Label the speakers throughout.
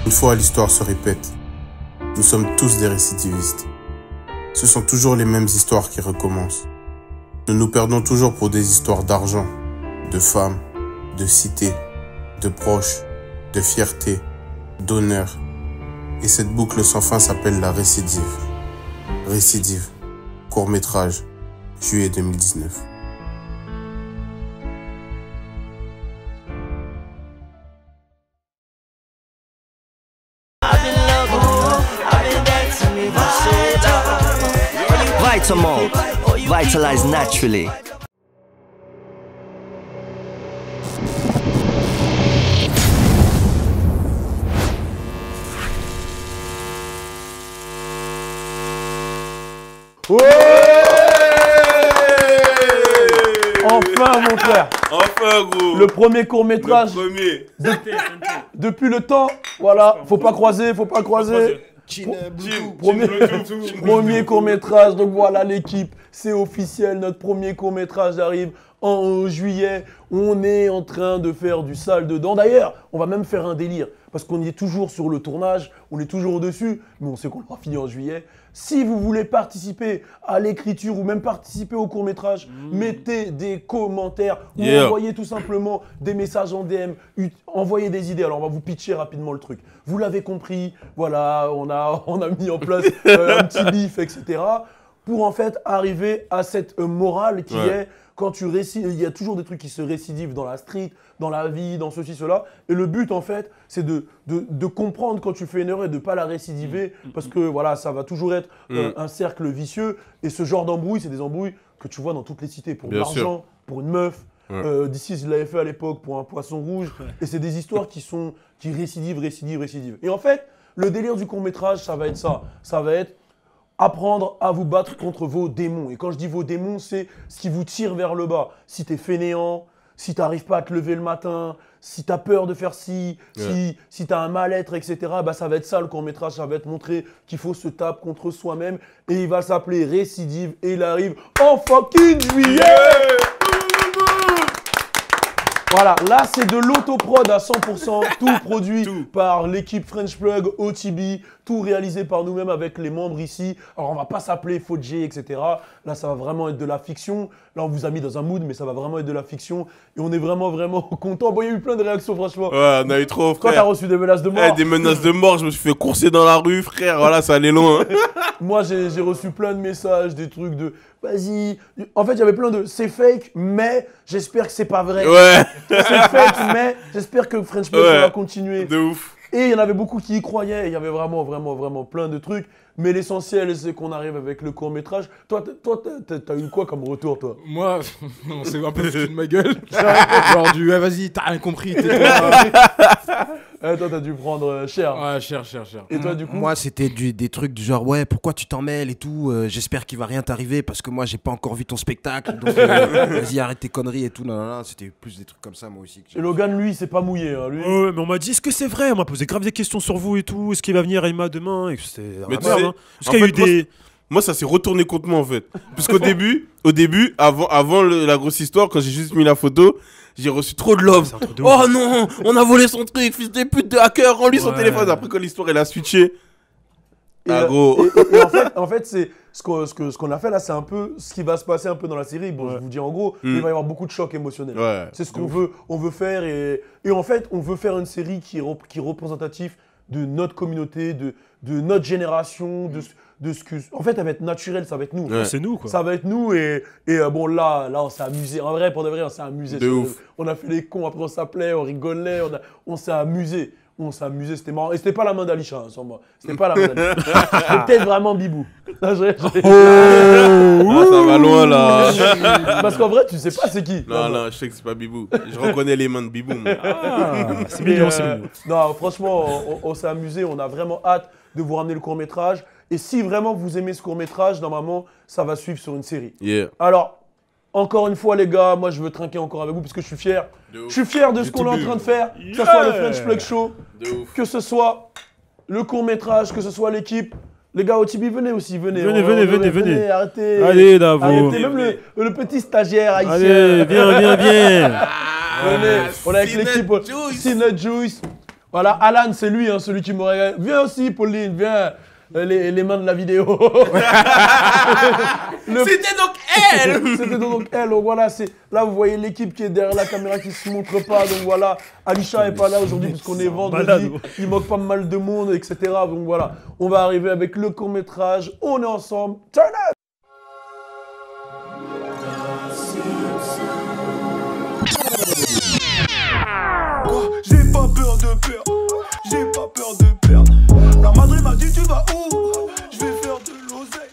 Speaker 1: Une fois, l'histoire se répète. Nous sommes tous des récidivistes. Ce sont toujours les mêmes histoires qui recommencent. Nous nous perdons toujours pour des histoires d'argent, de femmes, de cité, de proches, de fierté, d'honneur. Et cette boucle sans fin s'appelle la récidive. Récidive, court-métrage, juillet 2019.
Speaker 2: Vitamalt, vitalize naturally.
Speaker 3: Ouais, enfin mon frère.
Speaker 4: Enfin gros.
Speaker 3: Le premier court-métrage.
Speaker 4: Le premier.
Speaker 3: Depuis le temps, voilà, faut pas croiser, faut pas croiser. Premier court-métrage, donc voilà l'équipe, c'est officiel, notre premier court-métrage arrive en juillet. On est en train de faire du sale dedans. D'ailleurs, on va même faire un délire, parce qu'on y est toujours sur le tournage, on est toujours au-dessus, mais on sait qu'on aura fini en juillet. Si vous voulez participer à l'écriture ou même participer au court-métrage, mettez des commentaires ou envoyez tout simplement des messages en DM, envoyez des idées. Alors on va vous pitcher rapidement le truc. Vous l'avez compris, voilà, on a mis en place un petit bif, etc. pour en fait arriver à cette morale qui est quand tu récidives, il y a toujours des trucs qui se récidivent dans la street, dans la vie, dans ceci, cela. Et le but, en fait, c'est de comprendre quand tu fais une erreur et de ne pas la récidiver. Parce que voilà, ça va toujours être un cercle vicieux. Et ce genre d'embrouille, c'est des embrouilles que tu vois dans toutes les cités. Pour de l'argent, pour une meuf. D'ici, je l'avais fait à l'époque pour un poisson rouge. Et c'est des histoires qui récidivent. Et en fait, le délire du court-métrage, ça va être ça. Ça va être apprendre à vous battre contre vos démons. Et quand je dis vos démons, c'est ce qui vous tire vers le bas. Si tu es fainéant, si tu n'arrives pas à te lever le matin, si tu as peur de faire ci, si tu as un mal-être, etc., bah, ça va être ça le court-métrage. Ça va être montrer qu'il faut se taper contre soi-même. Et il va s'appeler Récidive. Et il arrive en fucking juillet. Voilà, là c'est de l'autoprod à 100%, tout produit par l'équipe French Plug, OTB, tout réalisé par nous-mêmes avec les membres ici. Alors on va pas s'appeler Fodjé, etc. Là ça va vraiment être de la fiction. Là on vous a mis dans un mood, mais ça va vraiment être de la fiction. Et on est vraiment content. Bon, il y a eu plein de réactions franchement.
Speaker 4: Ouais, on a eu trop, frère.
Speaker 3: Toi t'as reçu des menaces de mort.
Speaker 4: Des menaces de mort, je me suis fait courser dans la rue, frère. Voilà, ça allait loin.
Speaker 3: Moi j'ai reçu plein de messages, des trucs de vas-y. En fait il y avait plein de c'est fake, mais j'espère que c'est pas vrai.
Speaker 4: Ouais.
Speaker 3: C'est fake, mais j'espère que French Plug va continuer.
Speaker 4: De ouf.
Speaker 3: Et il y en avait beaucoup qui y croyaient. Il y avait vraiment plein de trucs. Mais l'essentiel, c'est qu'on arrive avec le court-métrage. Toi, t'as eu quoi comme retour, toi?
Speaker 5: Moi, on s'est un peu foutu de ma gueule. Genre du, vas-y, t'as rien compris, tais-toi.
Speaker 3: Toi, t'as dû prendre cher.
Speaker 5: Ouais, cher.
Speaker 3: Et toi, du coup?
Speaker 6: Moi, c'était des trucs du genre, ouais, pourquoi tu t'en mêles et tout. J'espère qu'il va rien t'arriver parce que moi, j'ai pas encore vu ton spectacle. Donc, vas-y, arrête tes conneries et tout. Non. C'était plus des trucs comme ça, moi aussi.
Speaker 3: Et Logan, lui, il s'est pas mouillé. Hein, lui.
Speaker 7: Ouais, mais on m'a dit, est-ce que c'est vrai? On m'a posé grave des questions sur vous et tout. Est-ce qu'il va venir à Ima demain? Et c'était Est-ce qu'il y a eu des...
Speaker 4: Moi, ça s'est retourné contre moi, en fait. Parce qu'au début, avant la grosse histoire, quand j'ai juste mis la photo, j'ai reçu trop de love. Oh non, on a volé son truc, fils de pute de hacker, rends-lui son téléphone. Après, quand l'histoire, elle a switché. Gros.
Speaker 3: Et en fait, c'est ce qu'on a fait là, c'est un peu ce qui va se passer un peu dans la série. Bon, je vous dis en gros, il va y avoir beaucoup de chocs émotionnels.
Speaker 4: Ouais.
Speaker 3: C'est ce qu'on veut faire. Et en fait, on veut faire une série qui est représentative de notre communauté, de notre génération, de ce que... En fait, elle va être naturelle, ça va être nous.
Speaker 7: Ouais. C'est nous, quoi.
Speaker 3: Ça va être nous et bon, là, on s'est amusé. En vrai, pour de vrai, on s'est amusé.
Speaker 4: De ouf.
Speaker 3: On a fait les cons, après on s'appelait, on rigolait, on s'est amusé. On s'est amusé, c'était marrant. Et c'était pas la main d'Alisha, hein, sans moi. C'était pas la main d'Alisha. C'était peut-être vraiment Bibou.
Speaker 4: Ça va loin, là.
Speaker 3: Parce qu'en vrai, tu sais pas c'est qui.
Speaker 4: Non, je sais que c'est pas Bibou. Je reconnais les mains de Bibou.
Speaker 7: C'est mignon, c'est mignon.
Speaker 3: Non, franchement, on s'est amusé. On a vraiment hâte de vous ramener le court-métrage. Et si vraiment vous aimez ce court-métrage, normalement, ça va suivre sur une série. Alors, encore une fois, les gars, moi, je veux trinquer encore avec vous parce que je suis fier. Je suis fier de ce qu'on est en train de faire. Que ce soit le French Plug Show, que ce soit le court-métrage, que ce soit l'équipe. Les gars, OTB, venez aussi, venez. Venez, arrêtez.
Speaker 7: Allez, là, vous.
Speaker 3: Arrêtez, même le petit stagiaire haïtien.
Speaker 7: Allez, viens.
Speaker 3: Venez, on est avec l'équipe Sinut Juice. Voilà, Alan, c'est lui, hein, celui qui m'aurait... Viens aussi, Pauline, viens. Les mains de la vidéo.
Speaker 4: C'était donc elle.
Speaker 3: C'était donc elle. Donc voilà, là vous voyez l'équipe qui est derrière la caméra qui se montre pas. Donc voilà, Alisha est pas là aujourd'hui puisqu'on est vendredi. Il manque pas mal de monde, etc. Donc voilà, on va arriver avec le court-métrage. On est ensemble. Turn up.
Speaker 8: J'ai pas peur de perdre, j'ai pas peur de perdre. La Madrid m'a dit tu vas où? Je vais faire de l'oseille.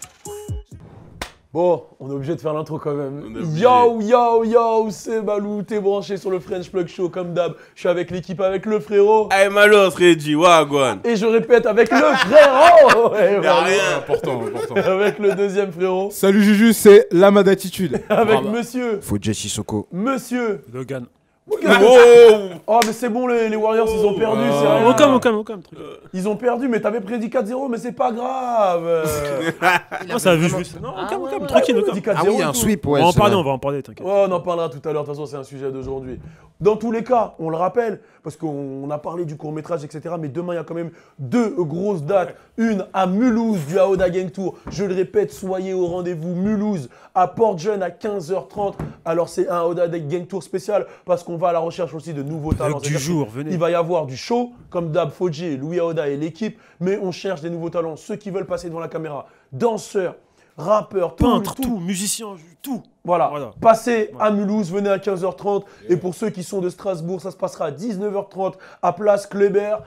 Speaker 3: Bon, on est obligé de faire l'intro quand même. Yo, yo, yo, c'est Balou, t'es branché sur le French Plug Show comme d'hab. Je suis avec l'équipe, avec le frérot.
Speaker 4: Hey, Malos, Reggie, Wagwan.
Speaker 3: Et je répète, avec le frérot.
Speaker 4: Y'a rien.
Speaker 5: Important.
Speaker 3: Avec le deuxième frérot.
Speaker 5: Salut Juju, c'est Lama d'attitude.
Speaker 3: Avec monsieur.
Speaker 6: Faut Jesse Soko.
Speaker 3: Monsieur.
Speaker 7: Logan.
Speaker 3: Oh mais c'est bon, les Warriors ils ont perdu, c'est rien.
Speaker 7: Au calme.
Speaker 3: Ils ont perdu, mais t'avais prédit 4-0, mais c'est pas grave.
Speaker 7: Non, ça a vu juste. Non, au calme, tranquille.
Speaker 6: Ah oui, un sweep, ouais.
Speaker 7: On va en parler, t'inquiète.
Speaker 3: Ouais, on en parlera tout à l'heure, de toute façon c'est un sujet d'aujourd'hui. Dans tous les cas, on le rappelle, parce qu'on a parlé du court-métrage, etc. Mais demain, il y a quand même 2 grosses dates. Une à Mulhouse du Aoda Gang Tour. Je le répète, soyez au rendez-vous. Mulhouse, à Port-Jeune, à 15h30. Alors, c'est un Aoda Gang Tour spécial, parce qu'on va à la recherche aussi de nouveaux talents.
Speaker 7: Du jour, venez.
Speaker 3: Il va y avoir du show, comme Dab, Fodji, Louis Aoda et l'équipe. Mais on cherche des nouveaux talents, ceux qui veulent passer devant la caméra. Danseurs, rappeurs,
Speaker 7: peintres, tout, musiciens, tout.
Speaker 3: Voilà. Passez à Mulhouse, venez à 15h30. Et pour ceux qui sont de Strasbourg, ça se passera à 19h30 à Place Kléber.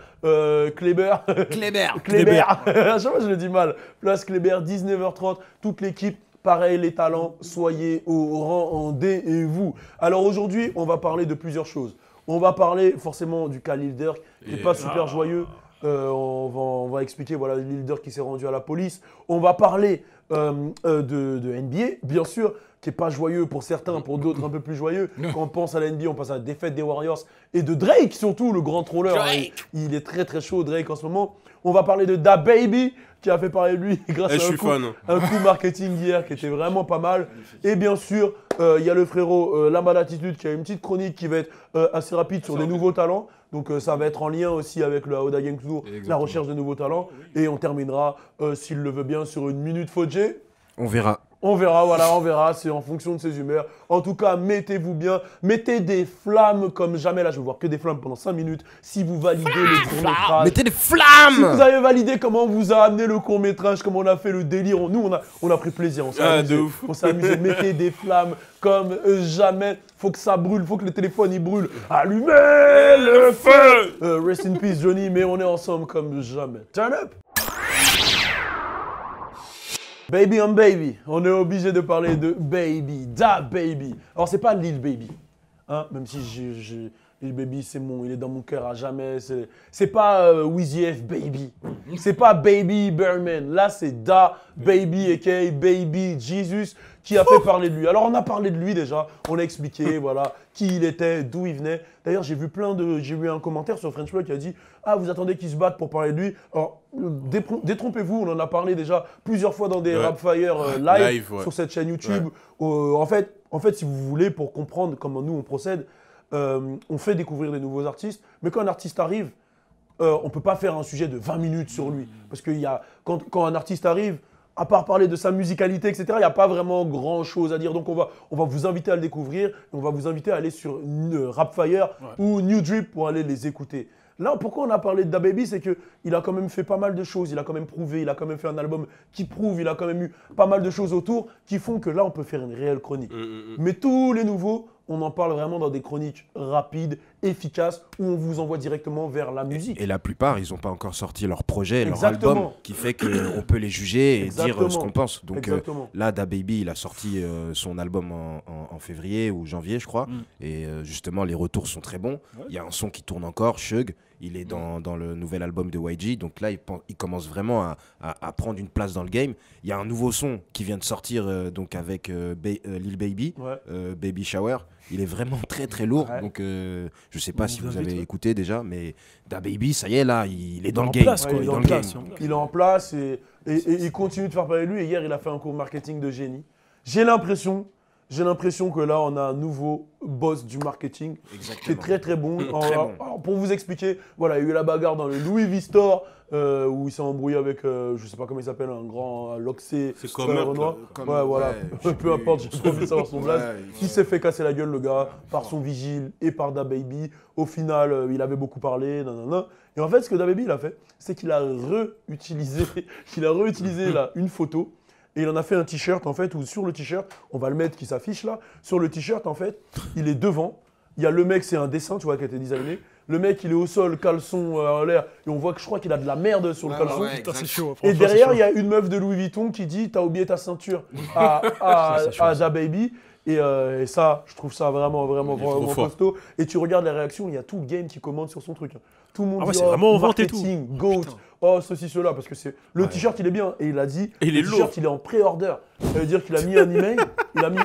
Speaker 3: Kléber. À chaque fois, je le dis mal. Place Kléber, 19h30. Toute l'équipe. Pareil, les talents, soyez au rendez-vous. Alors aujourd'hui, on va parler de plusieurs choses. On va parler forcément du cas Lil Durk, qui n'est pas super joyeux. On va expliquer voilà, Lil Durk qui s'est rendu à la police. On va parler de NBA, bien sûr, qui n'est pas joyeux pour certains, pour d'autres un peu plus joyeux. Quand on pense à la NBA, on pense à la défaite des Warriors et de Drake surtout, le grand troller. Il est très très chaud, Drake, en ce moment. On va parler de DaBaby, qui a fait parler de lui grâce à un coup marketing hier qui était vraiment pas mal. Et bien sûr, il y a le frérot Lama d'attitude qui a une petite chronique qui va être assez rapide sur des nouveaux talents. Donc ça va être en lien aussi avec le Aoda Gang Tour, la recherche de nouveaux talents. Et on terminera, s'il le veut bien, sur une minute Fodji.
Speaker 6: On verra.
Speaker 3: On verra, c'est en fonction de ses humeurs. En tout cas, mettez-vous bien, mettez des flammes comme jamais. Là, je vais voir que des flammes pendant 5 minutes. Si vous validez le court-métrage.
Speaker 6: Mettez des flammes.
Speaker 3: Si vous avez validé comment on vous a amené le court-métrage, comment on a fait le délire. Nous, on a pris plaisir, on s'est amusé. On s'est amusé, mettez des flammes comme jamais. Faut que ça brûle, faut que le téléphone il brûle. Allumez le feu. Rest in peace Johnny, mais on est ensemble comme jamais. Turn up. Baby on Baby, on est obligé de parler de Baby, DaBaby. Alors c'est pas Lil Baby, hein, même si Lil Baby c'est il est dans mon cœur à jamais. C'est pas Weezy F Baby, c'est pas Baby Bearman. Là c'est DaBaby aka Baby Jesus qui a fait parler de lui. Alors on a parlé de lui déjà, on a expliqué voilà qui il était, d'où il venait. D'ailleurs j'ai vu un commentaire sur French Plug qui a dit ah vous attendez qu'il se batte pour parler de lui. Alors détrompez-vous, on en a parlé déjà plusieurs fois dans des Rapfire live sur cette chaîne YouTube. En fait si vous voulez pour comprendre comment nous on procède, on fait découvrir des nouveaux artistes, mais quand un artiste arrive, on ne peut pas faire un sujet de 20 minutes sur lui. Parce que quand un artiste arrive, à part parler de sa musicalité, etc., il n'y a pas vraiment grand-chose à dire. Donc on va vous inviter à le découvrir, et on va vous inviter à aller sur Rapfire ou New Drip pour aller les écouter. Là, pourquoi on a parlé de DaBaby, c'est qu'il a quand même fait pas mal de choses, il a quand même prouvé, il a quand même fait un album qui prouve, il a quand même eu pas mal de choses autour qui font que là, on peut faire une réelle chronique. Mais tous les nouveaux, on en parle vraiment dans des chroniques rapides, efficaces, où on vous envoie directement vers la musique.
Speaker 6: Et la plupart, ils n'ont pas encore sorti leur projet, leur album, qui fait qu'on peut les juger et dire ce qu'on pense. Donc là, DaBaby, il a sorti son album en février ou janvier, je crois. Et justement, les retours sont très bons. Il y a un son qui tourne encore, Shug. Il est dans le nouvel album de YG. Donc là, il commence vraiment à prendre une place dans le game. Il y a un nouveau son qui vient de sortir donc avec Lil Baby, Baby Shower. Il est vraiment très très lourd. Donc je sais pas si vous avez écouté déjà, mais DaBaby, ça y est là, il est dans le game.
Speaker 3: Il est en place et il continue de faire parler de lui. Et hier, il a fait un cours marketing de génie. J'ai l'impression J'ai l'impression que là, on a un nouveau boss du marketing qui est très très bon. Alors, pour vous expliquer, voilà, il y a eu la bagarre dans le Louis V Store où il s'est embrouillé avec, je sais pas comment il s'appelle, un grand Loxé Renoir. Ouais, voilà, peu importe, j'ai trop envie de savoir son blaze. Il s'est fait casser la gueule, le gars, par son vigile et par DaBaby. Au final, il avait beaucoup parlé, nanana. Et en fait, ce que DaBaby il a fait, c'est qu'il a réutilisé, là, une photo. Et il en a fait un t-shirt en fait, où sur le t-shirt, on va le mettre qui s'affiche là, sur le t-shirt en fait, il est devant, il y a le mec, c'est un dessin, tu vois, qui a été designé, le mec il est au sol, caleçon en l'air, et on voit que je crois qu'il a de la merde sur le caleçon.
Speaker 7: Putain, c'est chaud.
Speaker 3: Et derrière, il y a une meuf de Louis Vuitton qui dit « t'as oublié ta ceinture » à DaBaby. Et ça, je trouve ça vraiment costaud. Et tu regardes les réactions, il y a tout le game qui commente sur son truc. Tout le monde dit
Speaker 7: c'est vraiment vanté
Speaker 3: marketing, goat, oh ceci, cela, parce que c'est le t-shirt il est bien. Et il a dit, le t-shirt il est en pré-order. Ça veut dire qu'il a mis un email,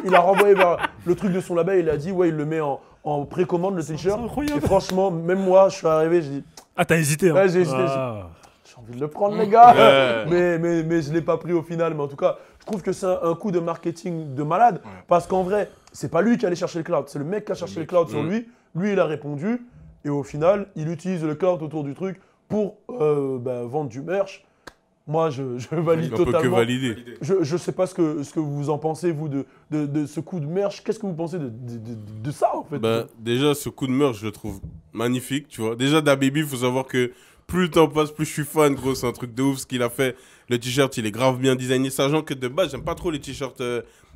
Speaker 3: il a renvoyé vers le truc de son label, il a dit ouais il le met en précommande le t-shirt. Et franchement, même moi je suis arrivé, j'ai dit...
Speaker 7: Ah t'as hésité hein.
Speaker 3: Ouais, j'ai hésité. J'ai envie de le prendre les gars, mais je l'ai pas pris au final. Mais en tout cas, je trouve que c'est un coup de marketing de malade, parce qu'en vrai, c'est pas lui qui allait chercher le cloud, c'est le mec qui a cherché le cloud sur lui. Lui il a répondu. Et au final, il utilise le cloud autour du truc pour vendre du merch. Moi, je valide totalement.
Speaker 4: On peut que valider.
Speaker 3: Je ne sais pas ce que vous en pensez, vous, de ce coup de merch. Qu'est-ce que vous pensez de ça, en fait?
Speaker 4: Déjà, ce coup de merch, je le trouve magnifique, tu vois. Déjà, DaBaby, il faut savoir que plus le temps passe, plus je suis fan, gros. C'est un truc de ouf ce qu'il a fait. Le t-shirt, il est grave bien designé. Sachant que de base, j'aime pas trop les t-shirts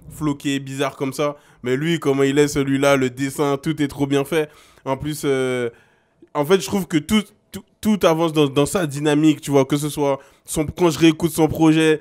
Speaker 4: floqués, bizarres comme ça. Mais lui, comment il est, celui-là, le dessin, tout est trop bien fait. En plus, en fait, je trouve que tout avance dans sa dynamique, tu vois, que ce soit quand je réécoute son projet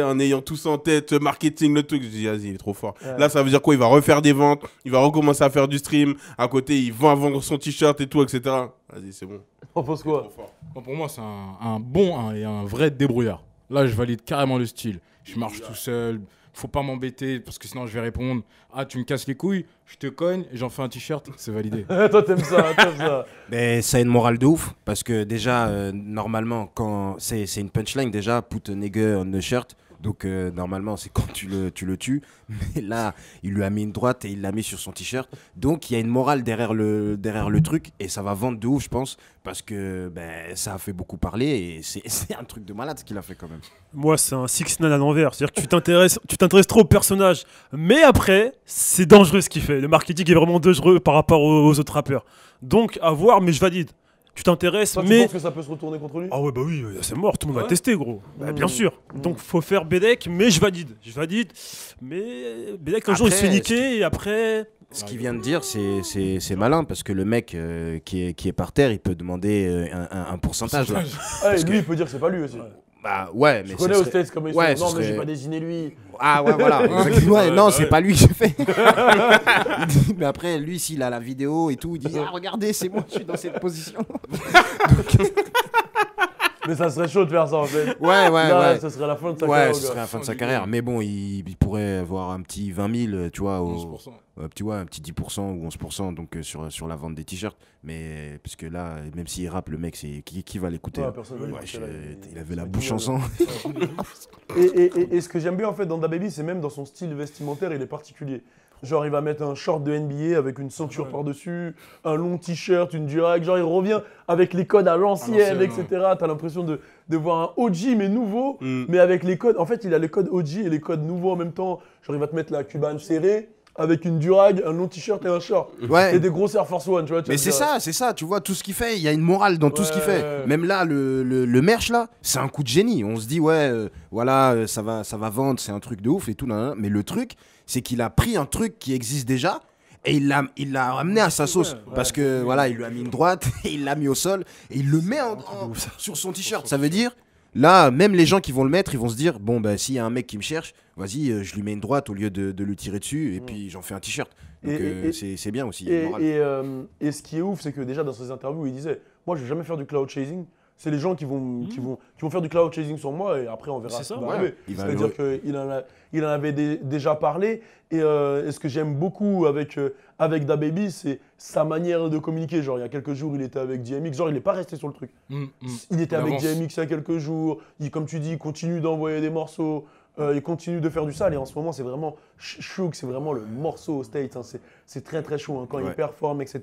Speaker 4: en ayant tout ça en tête, marketing, le truc, je dis, vas-y, il est trop fort. Ouais. Là, ça veut dire quoi? Il va refaire des ventes, il va recommencer à faire du stream, à côté, il va vendre son t-shirt et tout, etc. Vas-y, c'est bon.
Speaker 3: On pense quoi?
Speaker 5: Pour moi, c'est un bon et un vrai débrouillard. Là, je valide carrément le style. Je marche tout seul. Faut pas m'embêter parce que sinon je vais répondre ah tu me casses les couilles, je te cogne et j'en fais un t-shirt, c'est validé.
Speaker 3: Toi t'aimes ça,
Speaker 6: Mais ça a une morale de ouf parce que déjà normalement quand c'est une punchline déjà put a nigger on the shirt. Donc normalement c'est quand tu le tues, mais là il lui a mis une droite et il l'a mis sur son t-shirt. Donc il y a une morale derrière le truc et ça va vendre de ouf je pense parce que ça a fait beaucoup parler et c'est un truc de malade ce qu'il a fait quand même.
Speaker 7: Moi c'est un 6ix9ine à l'envers, c'est-à-dire que tu t'intéresses trop au personnage, mais après c'est dangereux ce qu'il fait. Le marketing est vraiment dangereux par rapport aux autres rappeurs. Donc à voir, mais je valide. Tu t'intéresses, mais...
Speaker 3: Tu penses que ça peut se retourner contre lui?
Speaker 7: Ah ouais, bah oui, c'est mort, tout le monde va tester, gros. Bien sûr. Donc faut faire Bédek, mais je valide. Mais Bédek, un jour, il se fait niquer, et après...
Speaker 6: Ce qu'il vient de dire, c'est malin, parce que le mec qui est par terre, il peut demander un pourcentage, là.
Speaker 3: Lui, il peut dire que c'est pas lui aussi.
Speaker 6: Bah ouais, mais
Speaker 3: je connais aux States comme ils sont. Non, mais j'ai pas désigné lui.
Speaker 6: Ah ouais, voilà. Ouais, non, c'est pas lui que j'ai fait. Mais après, lui, s'il a la vidéo et tout, il dit ah regardez, c'est moi, je suis dans cette position.
Speaker 3: Mais ça serait chaud de faire ça en fait.
Speaker 6: Ouais.
Speaker 3: Ça serait la fin de sa carrière.
Speaker 6: Ouais, ça serait la fin de sa carrière. Mais bon, il pourrait avoir un petit 20 000, tu vois, un petit 10% ou 11% donc, sur la vente des t-shirts. Mais parce que là, même s'il rappe, le mec, c'est qui va l'écouter?
Speaker 3: Personne va l'écouter.
Speaker 6: Il avait la bouche en sang.
Speaker 3: Et ce que j'aime bien en fait dans DaBaby, c'est même dans son style vestimentaire, il est particulier. Genre, il va mettre un short de NBA avec une ceinture par-dessus, un long t-shirt, une durag. Genre, il revient avec les codes à l'ancienne, etc. T'as l'impression de voir un OG, mais nouveau, mais avec les codes. En fait, il a les codes OG et les codes nouveaux en même temps. Genre, il va te mettre la cubane serrée avec une durag, un long t-shirt et un short. Et des grosses Air Force One, tu vois.
Speaker 6: Mais c'est ça, tu vois, tout ce qu'il fait, il y a une morale dans tout ce qu'il fait. Même là, le merch, là, c'est un coup de génie. On se dit, voilà, ça va vendre, c'est un truc de ouf et tout. Mais le truc, c'est qu'il a pris un truc qui existe déjà et il l'a ramené à sa sauce. Parce que, voilà, il lui a mis une droite, et il l'a mis au sol et il le met sur son t-shirt. Ça veut dire, là, même les gens qui vont le mettre, ils vont se dire, bon, s'il y a un mec qui me cherche, vas-y, je lui mets une droite au lieu de lui tirer dessus et puis j'en fais un t-shirt. Donc c'est bien aussi.
Speaker 3: Et ce qui est ouf, c'est que déjà dans ses interviews, il disait, moi, je vais jamais faire du cloud chasing. C'est les gens qui vont faire du cloud chasing sur moi et après on verra ce qui va arriver. C'est-à-dire qu'il en avait déjà parlé et ce que j'aime beaucoup avec DaBaby, c'est sa manière de communiquer. Genre il y a quelques jours il était avec DMX, genre il n'est pas resté sur le truc. Il était avec DMX il y a quelques jours, comme tu dis, il continue d'envoyer des morceaux. Il continue de faire du sale et en ce moment, c'est vraiment Suge, c'est vraiment le morceau aux States. Hein. C'est très très chaud hein, quand il performe, etc.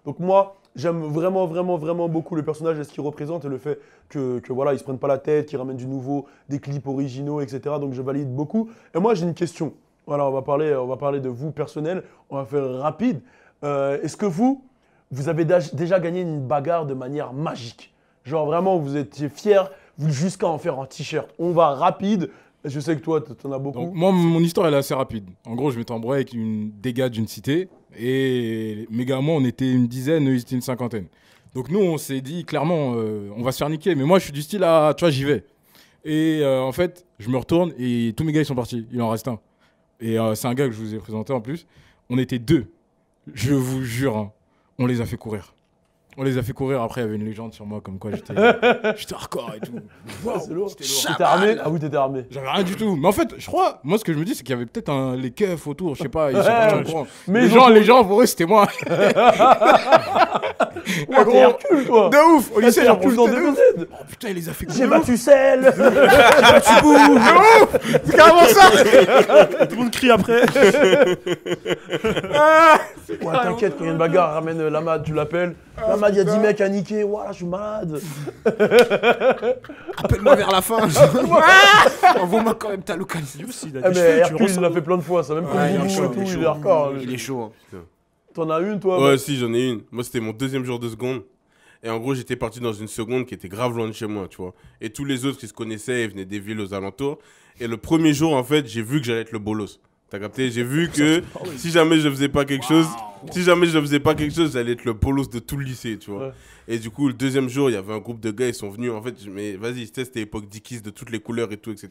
Speaker 3: Donc moi, j'aime vraiment, vraiment, vraiment beaucoup le personnage et ce qu'il représente et le fait que voilà, ils se prennent pas la tête, qu'ils ramènent du nouveau, des clips originaux, etc. Donc je valide beaucoup. Et moi, j'ai une question. Voilà, on va parler de vous personnel. On va faire rapide. Est-ce que vous avez déjà gagné une bagarre de manière magique? Genre vraiment, vous étiez fiers jusqu'à en faire un t-shirt. On va rapide. Je sais que toi, t'en as beaucoup.
Speaker 5: Donc, moi, mon histoire, elle est assez rapide. En gros, je m'étais embrouillé avec des gars d'une cité. Et mes gars, moi, on était une dizaine, eux, ils étaient une cinquantaine. Donc nous, on s'est dit clairement, on va se faire niquer. Mais moi, je suis du style à, tu vois, j'y vais. Et en fait, je me retourne et tous mes gars, ils sont partis. Il en reste un. Et c'est un gars que je vous ai présenté en plus. On était deux. Je vous jure, hein, on les a fait courir. On les a fait courir. Après, il y avait une légende sur moi, comme quoi j'étais hardcore et tout.
Speaker 3: Wow, c'est lourd. T'étais armé? Ah oui, t'étais armé.
Speaker 5: J'avais rien du tout. Mais en fait, je crois, moi, ce que je me dis, c'est qu'il y avait peut-être les keufs autour. Je sais pas, ils sont partis en courant. Mais les gens, pour eux, c'était moi.
Speaker 3: Ouais, t'es Hercule, toi.
Speaker 5: De ouf. Au lycée, j'ai
Speaker 3: Hercule dans DBZ.
Speaker 5: Oh putain, il les a fait courir.
Speaker 3: J'ai battu Cell.
Speaker 5: J'ai battu Bou. De ouf. C'est carrément ça.
Speaker 7: Tout le monde crie après.
Speaker 3: Ouais, t'inquiète, quand il y a une bagarre, ramène Lamad, tu l'appelles. Lamad, il y a 10 mecs à niquer. Voilà, je suis malade.
Speaker 6: Appelle-moi vers la fin. Envoie-moi quand même ta localisation.
Speaker 3: Mais Hercule, il l'a fait plein de fois, ça. Même pour
Speaker 6: il est
Speaker 3: Boubou
Speaker 6: chaud,
Speaker 3: et tout, il est hardcore.
Speaker 6: Il est chaud. Hein.
Speaker 3: T'en as une, toi?
Speaker 4: Ouais, si, j'en ai une. Moi, c'était mon deuxième jour de seconde. Et en gros, j'étais parti dans une seconde qui était grave loin de chez moi, tu vois. Et tous les autres qui se connaissaient, ils venaient des villes aux alentours. Et le premier jour, en fait, j'ai vu que j'allais être le bolos. T'as capté? J'ai vu que si jamais je faisais pas quelque chose, j'allais être le bolos de tout le lycée, tu vois. Ouais. Et du coup, le deuxième jour, il y avait un groupe de gars, ils sont venus. En fait, mais vas-y, c'était l'époque Dickies de toutes les couleurs et tout, etc.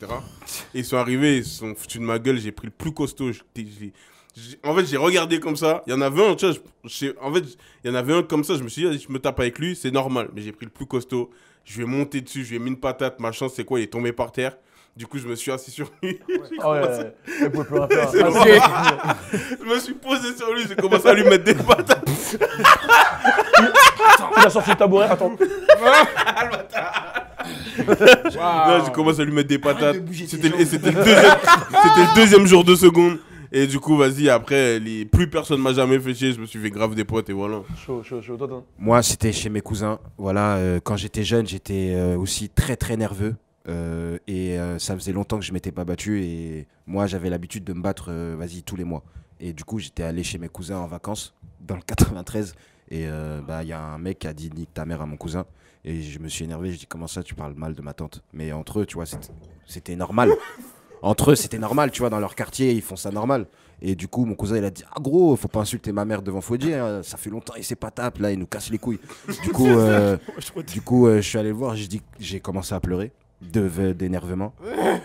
Speaker 4: Et ils sont arrivés, ils se sont foutus de ma gueule. J'ai pris le plus costaud. En fait, j'ai regardé comme ça. Il y en avait un, tu vois. Il y en avait un comme ça. Je me suis dit, je me tape avec lui, c'est normal. Mais j'ai pris le plus costaud. Je lui ai monté dessus, je lui ai mis une patate. Ma chance, c'est quoi? Il est tombé par terre. Du coup, je me suis assis sur lui.
Speaker 3: Il pouvait plus rien faire.
Speaker 4: Je me suis posé sur lui, j'ai commencé à lui mettre des patates.
Speaker 3: Il a sorti le tabouret. Attends.
Speaker 4: Non, j'ai commencé à lui mettre des patates. C'était le deuxième jour de seconde. Et du coup, vas-y, après, plus personne m'a jamais fait chier. Je me suis fait grave des potes et voilà.
Speaker 3: Chaud. Toi,
Speaker 6: moi, c'était chez mes cousins. Voilà, quand j'étais jeune, j'étais aussi très très nerveux. Ça faisait longtemps que je m'étais pas battu. Et moi, j'avais l'habitude de me battre, tous les mois. Et du coup, j'étais allé chez mes cousins en vacances, dans le 93. Et y a un mec qui a dit « nique ta mère » à mon cousin. Et je me suis énervé. Je dis « comment ça, tu parles mal de ma tante ?» Mais entre eux, tu vois, c'était normal. Entre eux, c'était normal, tu vois, dans leur quartier, ils font ça normal. Et du coup, mon cousin, il a dit « ah gros, faut pas insulter ma mère devant Fodji, hein. Ça fait longtemps, il s'est pas tape, là, il nous casse les couilles. » Du coup, je suis allé le voir, j'ai commencé à pleurer d'énervement.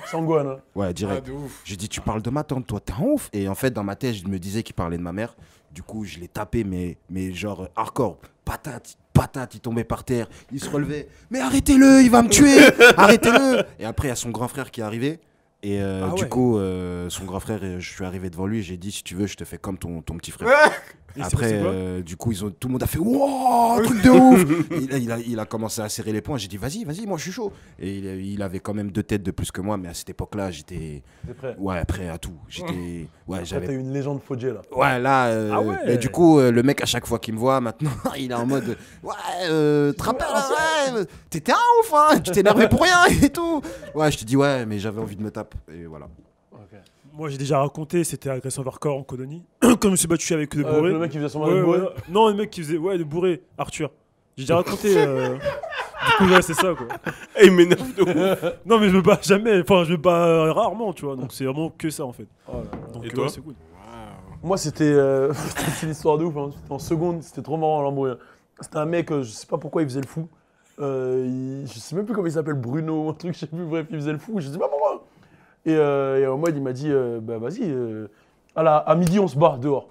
Speaker 3: Sangoine, hein.
Speaker 6: Ouais, direct. J'ai dit « tu parles de ma tante, toi, t'es un ouf ?» Et en fait, dans ma tête, je me disais qu'il parlait de ma mère. Du coup, je l'ai tapé, mais genre hardcore. Patate, il tombait par terre, il se relevait. « mais arrêtez-le, il va me tuer, arrêtez-le !» Et après, il y a son grand frère qui est arrivé. Et du coup, son grand frère, je suis arrivé devant lui et j'ai dit si tu veux, je te fais comme ton petit frère. Après, du coup, tout le monde a fait wow, truc de ouf. Il a commencé à serrer les poings. J'ai dit vas-y, moi je suis chaud. Et il avait quand même 2 têtes de plus que moi, mais à cette époque-là, j'étais prêt à tout.
Speaker 3: T'as une légende Fodji là.
Speaker 6: Ouais, là. Et du coup, le mec à chaque fois qu'il me voit maintenant, il est en mode trappeur, t'étais un ouf, hein, tu t'es énervé pour rien et tout. Ouais, je te dis ouais, mais j'avais envie de me taper. Et voilà.
Speaker 7: Okay. Moi, j'ai déjà raconté, c'était agression hardcore en colonie. Quand je me suis battu avec le bourré.
Speaker 3: Le mec qui faisait son de bourré.
Speaker 7: Non, le mec qui faisait de bourré, Arthur. J'ai déjà raconté. Du coup, c'est ça quoi.
Speaker 4: Et il m'énerve de ouf.
Speaker 7: Non, mais je me bats jamais. Enfin, je me bats rarement, tu vois. Donc, c'est vraiment que ça en fait. Donc,
Speaker 4: et toi
Speaker 7: c'est cool.
Speaker 3: Moi, c'était une histoire de ouf. Hein. En seconde, c'était trop marrant l'embrouille. C'était un mec, je sais pas pourquoi il faisait le fou. Je sais même plus comment il s'appelle, Bruno, un truc, je sais plus, bref, il faisait le fou, je sais pas pourquoi. Et en mode, il m'a dit, vas-y, à midi, on se bat dehors.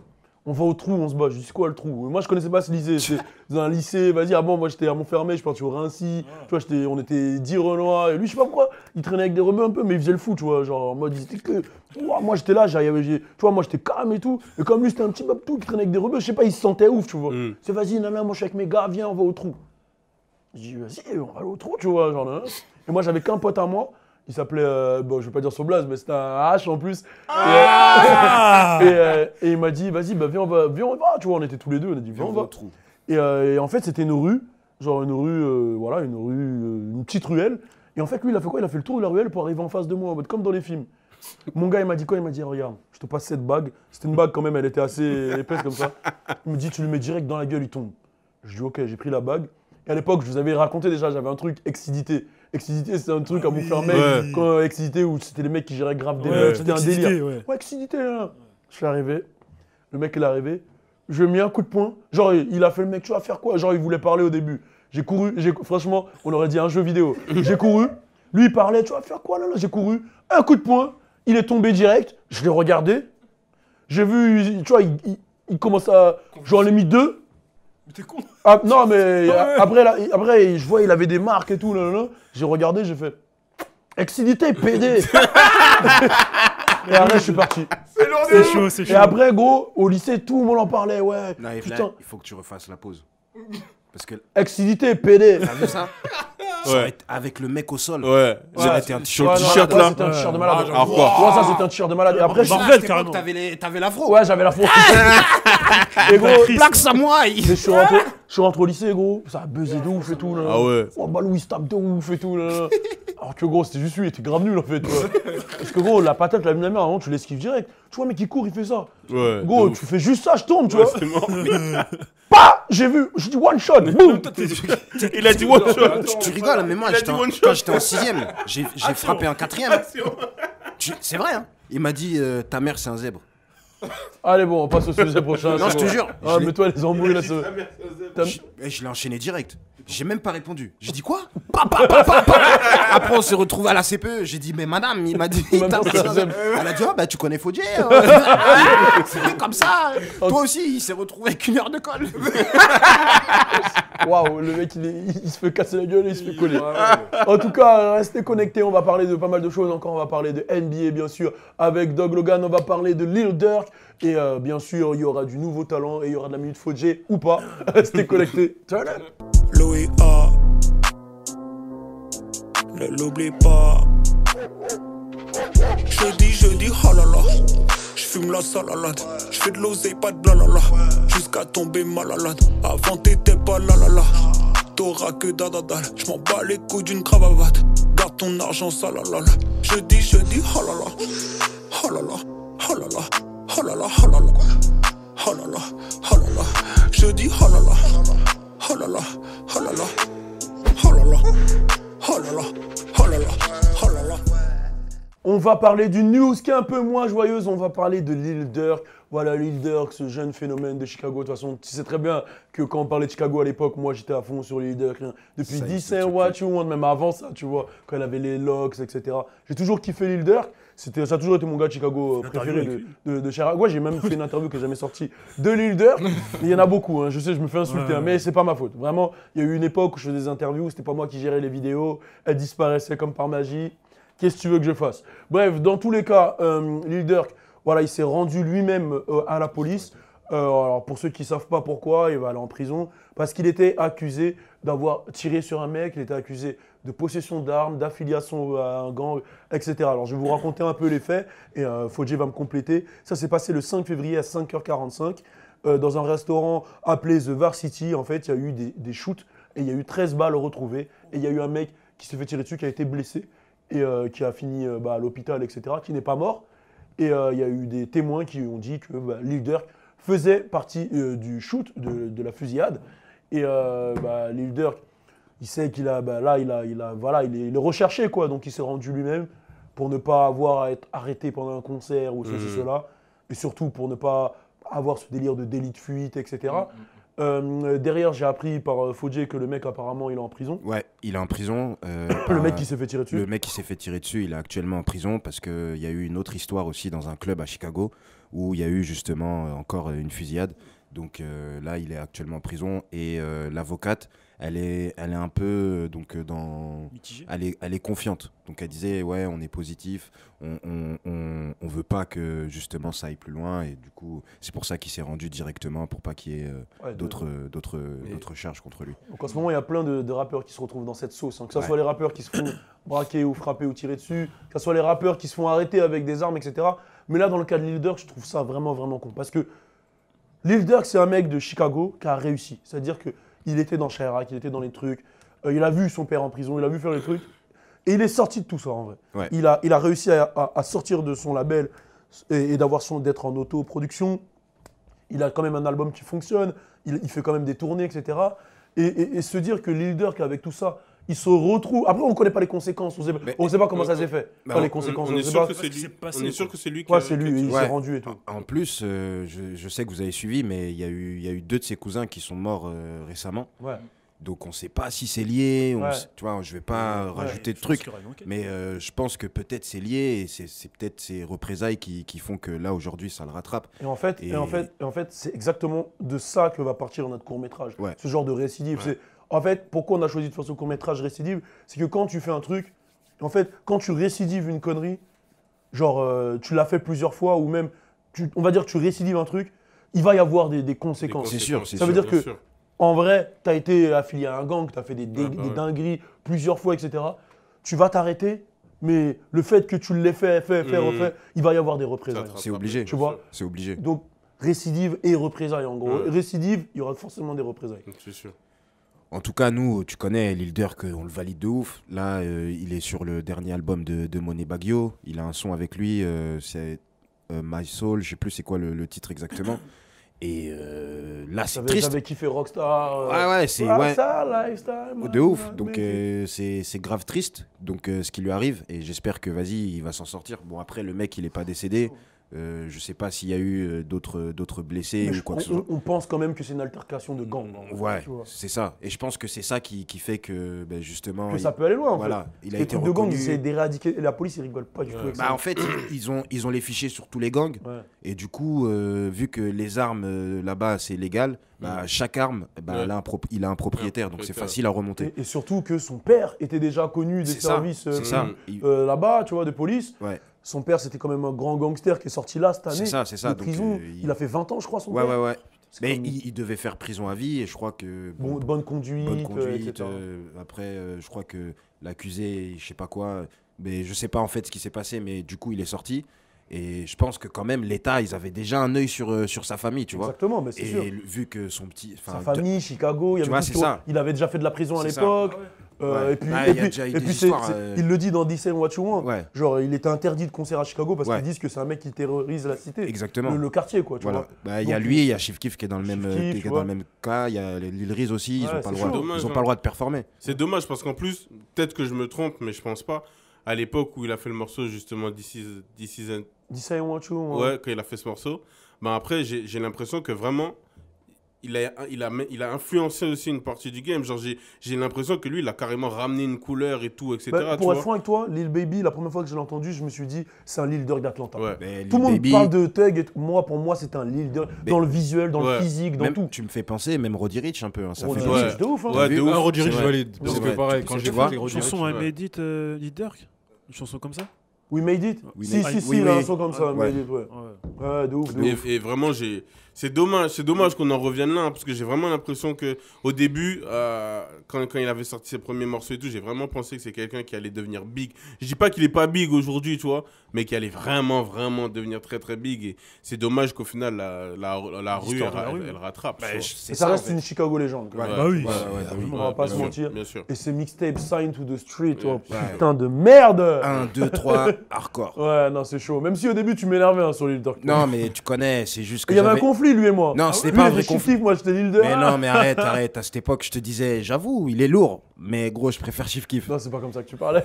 Speaker 3: On va au trou, on se bat. Je dis, c'est quoi le trou? Moi, je connaissais pas ce lycée. C'était dans un lycée, vas-y, moi, j'étais à Montfermé, je suis parti au Rincy. Tu vois, on était 10 Renois. Et lui, je sais pas pourquoi, il traînait avec des rebeux un peu, mais il faisait le fou, tu vois. Genre, en mode, il disait que. Moi, j'étais là, tu vois, moi, j'étais calme et tout. Et comme lui, c'était un petit babtou qui traînait avec des rebeux, je sais pas, il se sentait ouf, tu vois. C'est vas-y, nana, moi, je suis avec mes gars, viens, on va au trou. Je dis, vas-y, on va aller au trou, tu vois. Genre, et moi, j'avais qu'un pote à moi. Il s'appelait, bon, je vais pas dire son blaze, mais c'était un H en plus. Et il m'a dit, vas-y, bah, viens, on va. Tu vois, on était tous les deux, on a dit, viens, on va. Et en fait, c'était une rue, genre une rue, voilà, une petite ruelle. Et en fait, lui, il a fait quoi? Il a fait le tour de la ruelle pour arriver en face de moi, en mode comme dans les films. Mon gars, il m'a dit quoi? Il m'a dit, regarde, je te passe cette bague. C'était une bague quand même, elle était assez épaisse comme ça. Il me dit, tu le mets direct dans la gueule, il tombe. Je dis, ok, j'ai pris la bague. Et à l'époque, je vous avais raconté déjà, j'avais un truc excidité. Excidité, c'est un truc à bouffer un mec. Quand excidité, où c'était les mecs qui géraient grave des meufs, c'était un délire. Ouais, excidité, là. Je suis arrivé, le mec, il est arrivé. Je lui ai mis un coup de poing. Genre, il a fait le mec, tu vas faire quoi? Genre, il voulait parler au début. J'ai couru, franchement, on aurait dit un jeu vidéo. J'ai couru, lui, il parlait, tu vas faire quoi là? J'ai couru, un coup de poing, il est tombé direct. Je l'ai regardé. J'ai vu, tu vois, il commence à. J'en ai mis 2.
Speaker 5: Mais t'es con.
Speaker 3: Ah, non, mais après, je vois, il avait des marques et tout. J'ai regardé, j'ai fait. Excidité, PD. Et après, je suis parti.
Speaker 7: C'est chaud, c'est chaud.
Speaker 3: Et après, gros, au lycée, tout le monde en parlait, ouais.
Speaker 6: Non, et
Speaker 3: putain.
Speaker 6: là, il faut que tu refasses la pause. Parce que.
Speaker 3: Excidité, PD.
Speaker 6: T'as vu ça?
Speaker 4: Ouais.
Speaker 6: Avec le mec au sol.
Speaker 4: Ouais.
Speaker 6: Ça aurait été un
Speaker 4: Sur le t-shirt là.
Speaker 3: C'était un t-shirt de malade.
Speaker 4: Alors quoi?
Speaker 3: Ouais, ça, c'était un t-shirt de malade. Et après,
Speaker 7: Marvel, carrément.
Speaker 6: T'avais l'afro.
Speaker 3: Ouais, j'avais la fausse. Et gros,
Speaker 6: Black Samouraï.
Speaker 3: je suis rentré au lycée, gros. Ça a buzzé de ouf et tout. Là.
Speaker 4: Ah ouais.
Speaker 3: Oh, Balou, il se tape de ouf et tout. Là. Alors que gros, c'était juste lui, il était grave nul en fait. Tu vois. Parce que gros, la patate, la mère, avant, tu l'esquives direct. Tu vois, mec, il court, il fait ça.
Speaker 4: Ouais.
Speaker 3: Gros, tu fais juste ça, je tombe, tu vois.
Speaker 4: C'est mort.
Speaker 3: Pas j'ai vu, j'ai dit one shot. Boum.
Speaker 4: Il a dit one shot.
Speaker 6: Tu rigoles, mais moi,
Speaker 4: Il a dit one shot.
Speaker 6: quand j'étais en 6ème, j'ai frappé un 4ème. C'est vrai, hein. Il m'a dit, ta mère, c'est un zèbre.
Speaker 3: Allez, bon, on passe au sujet prochain.
Speaker 6: Non, je te jure.
Speaker 3: Ah, mais toi, les embrouilles là,
Speaker 6: Je l'ai enchaîné direct. J'ai même pas répondu. J'ai dit quoi? Après, on s'est retrouvé à la CPE. J'ai dit, mais madame, il m'a dit. Elle a dit, oh, bah tu connais Fodje. C'est comme ça. Toi aussi, il s'est retrouvé avec 1 heure de colle.
Speaker 3: Waouh, le mec, il se fait casser la gueule et il se fait coller. En tout cas, restez connectés. On va parler de pas mal de choses encore. On va parler de NBA, bien sûr, avec Doug Logan. On va parler de Lil Durk. Et bien sûr, il y aura du nouveau talent et il y aura de la minute Fodje ou pas. Restez connectés. Turn up.
Speaker 8: L'OEA, ne l'oublie pas. Jeudi, oh là là. J'fume la salalade. J'fais de l'oseille, pas de blalala. Jusqu'à tomber malade. Avant t'étais pas la la la. T'auras que dadadal. J'm'en bats les couilles d'une cravate. Garde ton argent, salalala. Jeudi, oh là là. Oh là là, oh là là. Oh là là, oh là là. Oh là là, oh là là. Jeudi, oh là là. Oh là là, oh là là, oh là là, oh là là, oh là là, oh là là.
Speaker 3: On va parler d'une news qui est un peu moins joyeuse, on va parler de Lil Durk. Voilà, Lil Durk, ce jeune phénomène de Chicago. De toute façon, tu sais très bien que quand on parlait de Chicago à l'époque, moi j'étais à fond sur Lil Durk. Depuis This Ain't What You Want, même avant ça, tu vois, quand elle avait les locks, etc. J'ai toujours kiffé Lil Durk. Ça a toujours été mon gars de Chicago préféré de Chicago. Ouais, j'ai même fait une interview que j'ai jamais sortie de Lil Durk. Il y en a beaucoup, hein. Je sais, je me fais insulter, hein, mais c'est pas ma faute. Vraiment, il y a eu une époque où je faisais des interviews, c'était pas moi qui gérais les vidéos, elles disparaissaient comme par magie. Qu'est-ce que tu veux que je fasse? Bref, dans tous les cas, Lil Durk, voilà, il s'est rendu lui-même à la police. Alors, pour ceux qui ne savent pas pourquoi, il va aller en prison parce qu'il était accusé d'avoir tiré sur un mec, il était accusé de possession d'armes, d'affiliation à un gang, etc. Alors, je vais vous raconter un peu les faits et Fodje va me compléter. Ça s'est passé le 5 février à 5h45 dans un restaurant appelé The Varsity. En fait, il y a eu des shoots et il y a eu 13 balles retrouvées et il y a eu un mec qui s'est fait tirer dessus, qui a été blessé et qui a fini à l'hôpital, etc., qui n'est pas mort. Et il y a eu des témoins qui ont dit que Lil Durk faisait partie du shoot, de la fusillade. Et Lil Durk, il sait qu'il a, il est recherché, quoi. Donc il s'est rendu lui-même pour ne pas avoir à être arrêté pendant un concert ou ceci, cela. Et surtout pour ne pas avoir ce délire de délit de fuite, etc. Derrière, j'ai appris par Fodje que le mec, apparemment, il est en prison.
Speaker 6: Ouais, il est en prison.
Speaker 3: Le mec qui s'est fait tirer dessus.
Speaker 6: Le mec qui s'est fait tirer dessus, il est actuellement en prison parce qu'il y a eu une autre histoire aussi dans un club à Chicago où il y a eu justement encore une fusillade. Donc là, il est actuellement en prison et l'avocate, elle est un peu donc
Speaker 7: Mitigée.
Speaker 6: elle est confiante. Donc elle disait ouais, on est positif, on veut pas que justement ça aille plus loin et du coup c'est pour ça qu'il s'est rendu directement pour pas qu'il y ait d'autres charges contre lui.
Speaker 3: Donc en ce moment il y a plein de rappeurs qui se retrouvent dans cette sauce, que ce soit les rappeurs qui se font braquer ou frapper ou tirer dessus, que ce soit les rappeurs qui se font arrêter avec des armes, etc. Mais là dans le cas de Lil Durk, je trouve ça vraiment con parce que Lil Durk c'est un mec de Chicago qui a réussi, c'est-à-dire que il était dans Chirac, il était dans les trucs, il a vu son père en prison, il a vu faire les trucs. Et il est sorti de tout ça en vrai. Ouais. Il a réussi à sortir de son label et d'être en autoproduction. Il a quand même un album qui fonctionne, il fait quand même des tournées, etc. Et se dire que Lil Durk, avec tout ça, il se retrouve. Après, on ne connaît pas les conséquences, on ne sait pas comment ça s'est fait. Les conséquences,
Speaker 4: on est sûr que c'est lui qui
Speaker 3: c'est lui, il s'est rendu et tout.
Speaker 6: En plus, je sais que vous avez suivi, mais il y a eu 2 de ses cousins qui sont morts récemment. Ouais. Donc on ne sait pas si c'est lié, tu vois, je ne vais pas rajouter de trucs, mais je pense que peut-être c'est lié et c'est peut-être ces représailles qui font que là aujourd'hui ça le rattrape.
Speaker 3: Et en fait, c'est exactement de ça que va partir notre court-métrage, ce genre de récidive. Ouais. En fait, pourquoi on a choisi de faire ce court-métrage récidive, c'est que quand tu fais un truc, en fait, quand tu récidives une connerie, genre tu l'as fait plusieurs fois ou même, on va dire que tu récidives un truc, il va y avoir des conséquences.
Speaker 6: C'est sûr,
Speaker 3: ça veut dire que en vrai, tu as été affilié à un gang, tu as fait des dingueries plusieurs fois, etc. Tu vas t'arrêter, mais le fait que tu l'aies fait, refait, il va y avoir des représailles.
Speaker 6: C'est obligé.
Speaker 3: Tu vois ?
Speaker 6: C'est obligé.
Speaker 3: Donc, récidive et représailles, en gros. Récidive, il y aura forcément des représailles.
Speaker 4: C'est sûr.
Speaker 6: En tout cas, nous, tu connais Lil Durk, on le valide de ouf. Là, il est sur le dernier album de Monet Baggio. Il a un son avec lui, c'est My Soul, je sais plus c'est quoi le titre exactement. Et là, c'est triste.
Speaker 3: J'avais kiffé Rockstar.
Speaker 6: C'est de ouf. Donc c'est grave triste. Donc ce qui lui arrive. Et j'espère que il va s'en sortir. Bon après le mec il est pas décédé. Je sais pas s'il y a eu d'autres blessés ou quoi que ce soit.
Speaker 3: On pense quand même que c'est une altercation de gang.
Speaker 6: Ouais, c'est ça. Et je pense que c'est ça qui fait que justement.
Speaker 3: Que ça peut aller loin en fait.
Speaker 6: Il a été
Speaker 3: reconnu. De gang, c'est d'éradiquer. La police, ils rigolent pas du tout avec ça.
Speaker 6: En fait, ils ont les fichiers sur tous les gangs. Ouais. Et du coup, vu que les armes là-bas, c'est légal, chaque arme, il a un propriétaire. Donc c'est facile à remonter.
Speaker 3: Et surtout que son père était déjà connu des services là-bas, tu vois, de police. Ouais. Son père, c'était quand même un grand gangster qui est sorti là cette année.
Speaker 6: C'est ça.
Speaker 3: De prison. Donc, il a fait 20 ans, je crois, son père.
Speaker 6: Ouais. Mais il devait faire prison à vie et je crois que...
Speaker 3: Bonne conduite, etc.
Speaker 6: Après, je crois que l'accusé, je sais pas quoi, mais je sais pas en fait ce qui s'est passé, mais du coup, il est sorti. Et je pense que quand même, l'État, ils avaient déjà un œil sur sa famille, tu vois.
Speaker 3: Exactement, mais c'est sûr.
Speaker 6: Et vu que son petit...
Speaker 3: Sa famille, Chicago, il avait déjà fait de la prison à l'époque. Et puis, il le dit dans This Ain't What You Want. Ouais. Genre, il était interdit de concert à Chicago parce qu'ils disent que c'est un mec qui terrorise la cité.
Speaker 6: Exactement.
Speaker 3: Le quartier, quoi. Tu vois.
Speaker 6: Il y a lui, il y a Chief Keef qui est dans le même cas. Il y a Lil Riz aussi. Ils n'ont pas le droit de performer.
Speaker 4: C'est dommage parce qu'en plus, peut-être que je me trompe, mais je pense pas. À l'époque où il a fait le morceau, justement, This
Speaker 3: Ain't What You Want.
Speaker 4: Ouais, quand il a fait ce morceau. Après, j'ai l'impression que vraiment. Il a influencé aussi une partie du game. Genre, j'ai l'impression que lui, il a carrément ramené une couleur et tout, etc.
Speaker 3: Pour être franc avec toi, Lil Baby, la première fois que je l'ai entendu, je me suis dit, c'est un Lil Durk d'Atlanta. Ouais. Tout le monde parle de Thug et pour moi, c'est un Lil Durk. Dans le visuel, dans le physique, dans tout.
Speaker 6: Tu me fais penser, même Roddy Ricch un peu. Hein, ça
Speaker 3: Roddy
Speaker 6: fait
Speaker 3: Ricch, de ouf.
Speaker 5: Roddy Ricch, je valide. Parce que pareil, quand j'ai vu
Speaker 7: une chanson à Medit, Lil Durk, une chanson comme ça.
Speaker 3: We Made It. Si, il a un son comme ça, Made It, ouais, de ouf.
Speaker 4: Et vraiment, c'est dommage qu'on en revienne là, parce que j'ai vraiment l'impression qu'au début, quand il avait sorti ses premiers morceaux et tout, j'ai vraiment pensé que c'est quelqu'un qui allait devenir big. Je dis pas qu'il est pas big aujourd'hui, tu vois, mais qui allait vraiment devenir très très big. Et c'est dommage qu'au final, la rue, elle rattrape.
Speaker 3: Ça reste une Chicago légende. On va pas se mentir. Et ces mixtapes Sign to the Street, putain de merde.
Speaker 6: 1, 2, 3, hardcore.
Speaker 3: Ouais, non, c'est chaud. Même si au début, tu m'énervais sur Lil Durk.
Speaker 6: Non, mais tu connais, c'est juste que
Speaker 3: il y avait un conflit, lui et moi.
Speaker 6: Non, c'était pas un vrai conflit.
Speaker 3: Moi, j'étais Lil Durk.
Speaker 6: Mais non, mais arrête. À cette époque, je te disais, j'avoue, il est lourd. Mais gros, je préfère Chief Keef.
Speaker 3: Non, c'est pas comme ça que tu parlais.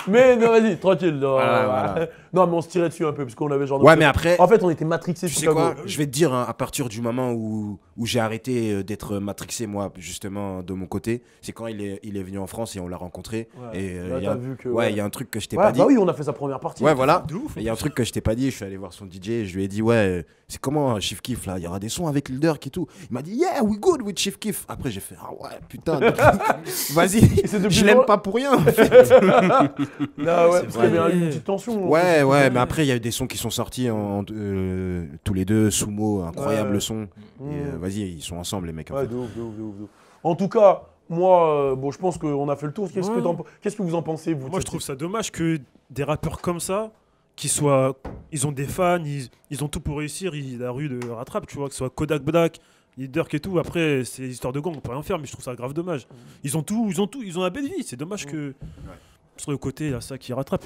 Speaker 3: Mais non, vas-y, tranquille. Non,
Speaker 6: Voilà.
Speaker 3: non, mais on se tirait dessus un peu parce qu'on avait genre.
Speaker 6: Ouais, mais après.
Speaker 3: En fait, on était matrixés.
Speaker 6: Tu sais quoi? Je vais te dire, hein, à partir du moment où j'ai arrêté d'être matrixé, moi, justement, de mon côté, c'est quand il est venu en France et on l'a rencontré.
Speaker 3: Ouais.
Speaker 6: Et
Speaker 3: Là,
Speaker 6: il y a un truc que je t'ai
Speaker 3: ouais,
Speaker 6: pas dit.
Speaker 3: Bah oui, on a fait sa première partie.
Speaker 6: Ouais, voilà.
Speaker 7: De ouf.
Speaker 6: Il y a un truc que je t'ai pas dit. Je suis allé voir son DJ et je lui ai dit, ouais, c'est comment Chief Keef là? Il y aura des sons avec Lil Durk et tout. Il m'a dit, yeah, we good with Chief Keef. Après, j'ai fait, ah ouais, putain. Vas-y, je l'aime pas pour rien. En fait.
Speaker 3: Là, ouais, parce qu'il y avait une petite tension.
Speaker 6: Ouais, mais après, il y a eu des sons qui sont sortis tous les deux. Sumo, incroyable son. Et vas-y, ils sont ensemble, les mecs. En fait.
Speaker 3: De ouf. En tout cas, moi, bon, je pense qu'on a fait le tour. Qu'est-ce que vous en pensez, vous?
Speaker 7: Moi, je trouve ça dommage que des rappeurs comme ça, ils ont des fans, ils ont tout pour réussir, la rue de rattrape, tu vois, que ce soit Kodak Black, Lil Durk et tout. Après, c'est des histoires de gang, on peut rien faire, mais je trouve ça grave dommage. Ils ont la belle vie. C'est dommage que sur le côté, il y a ça qui rattrape.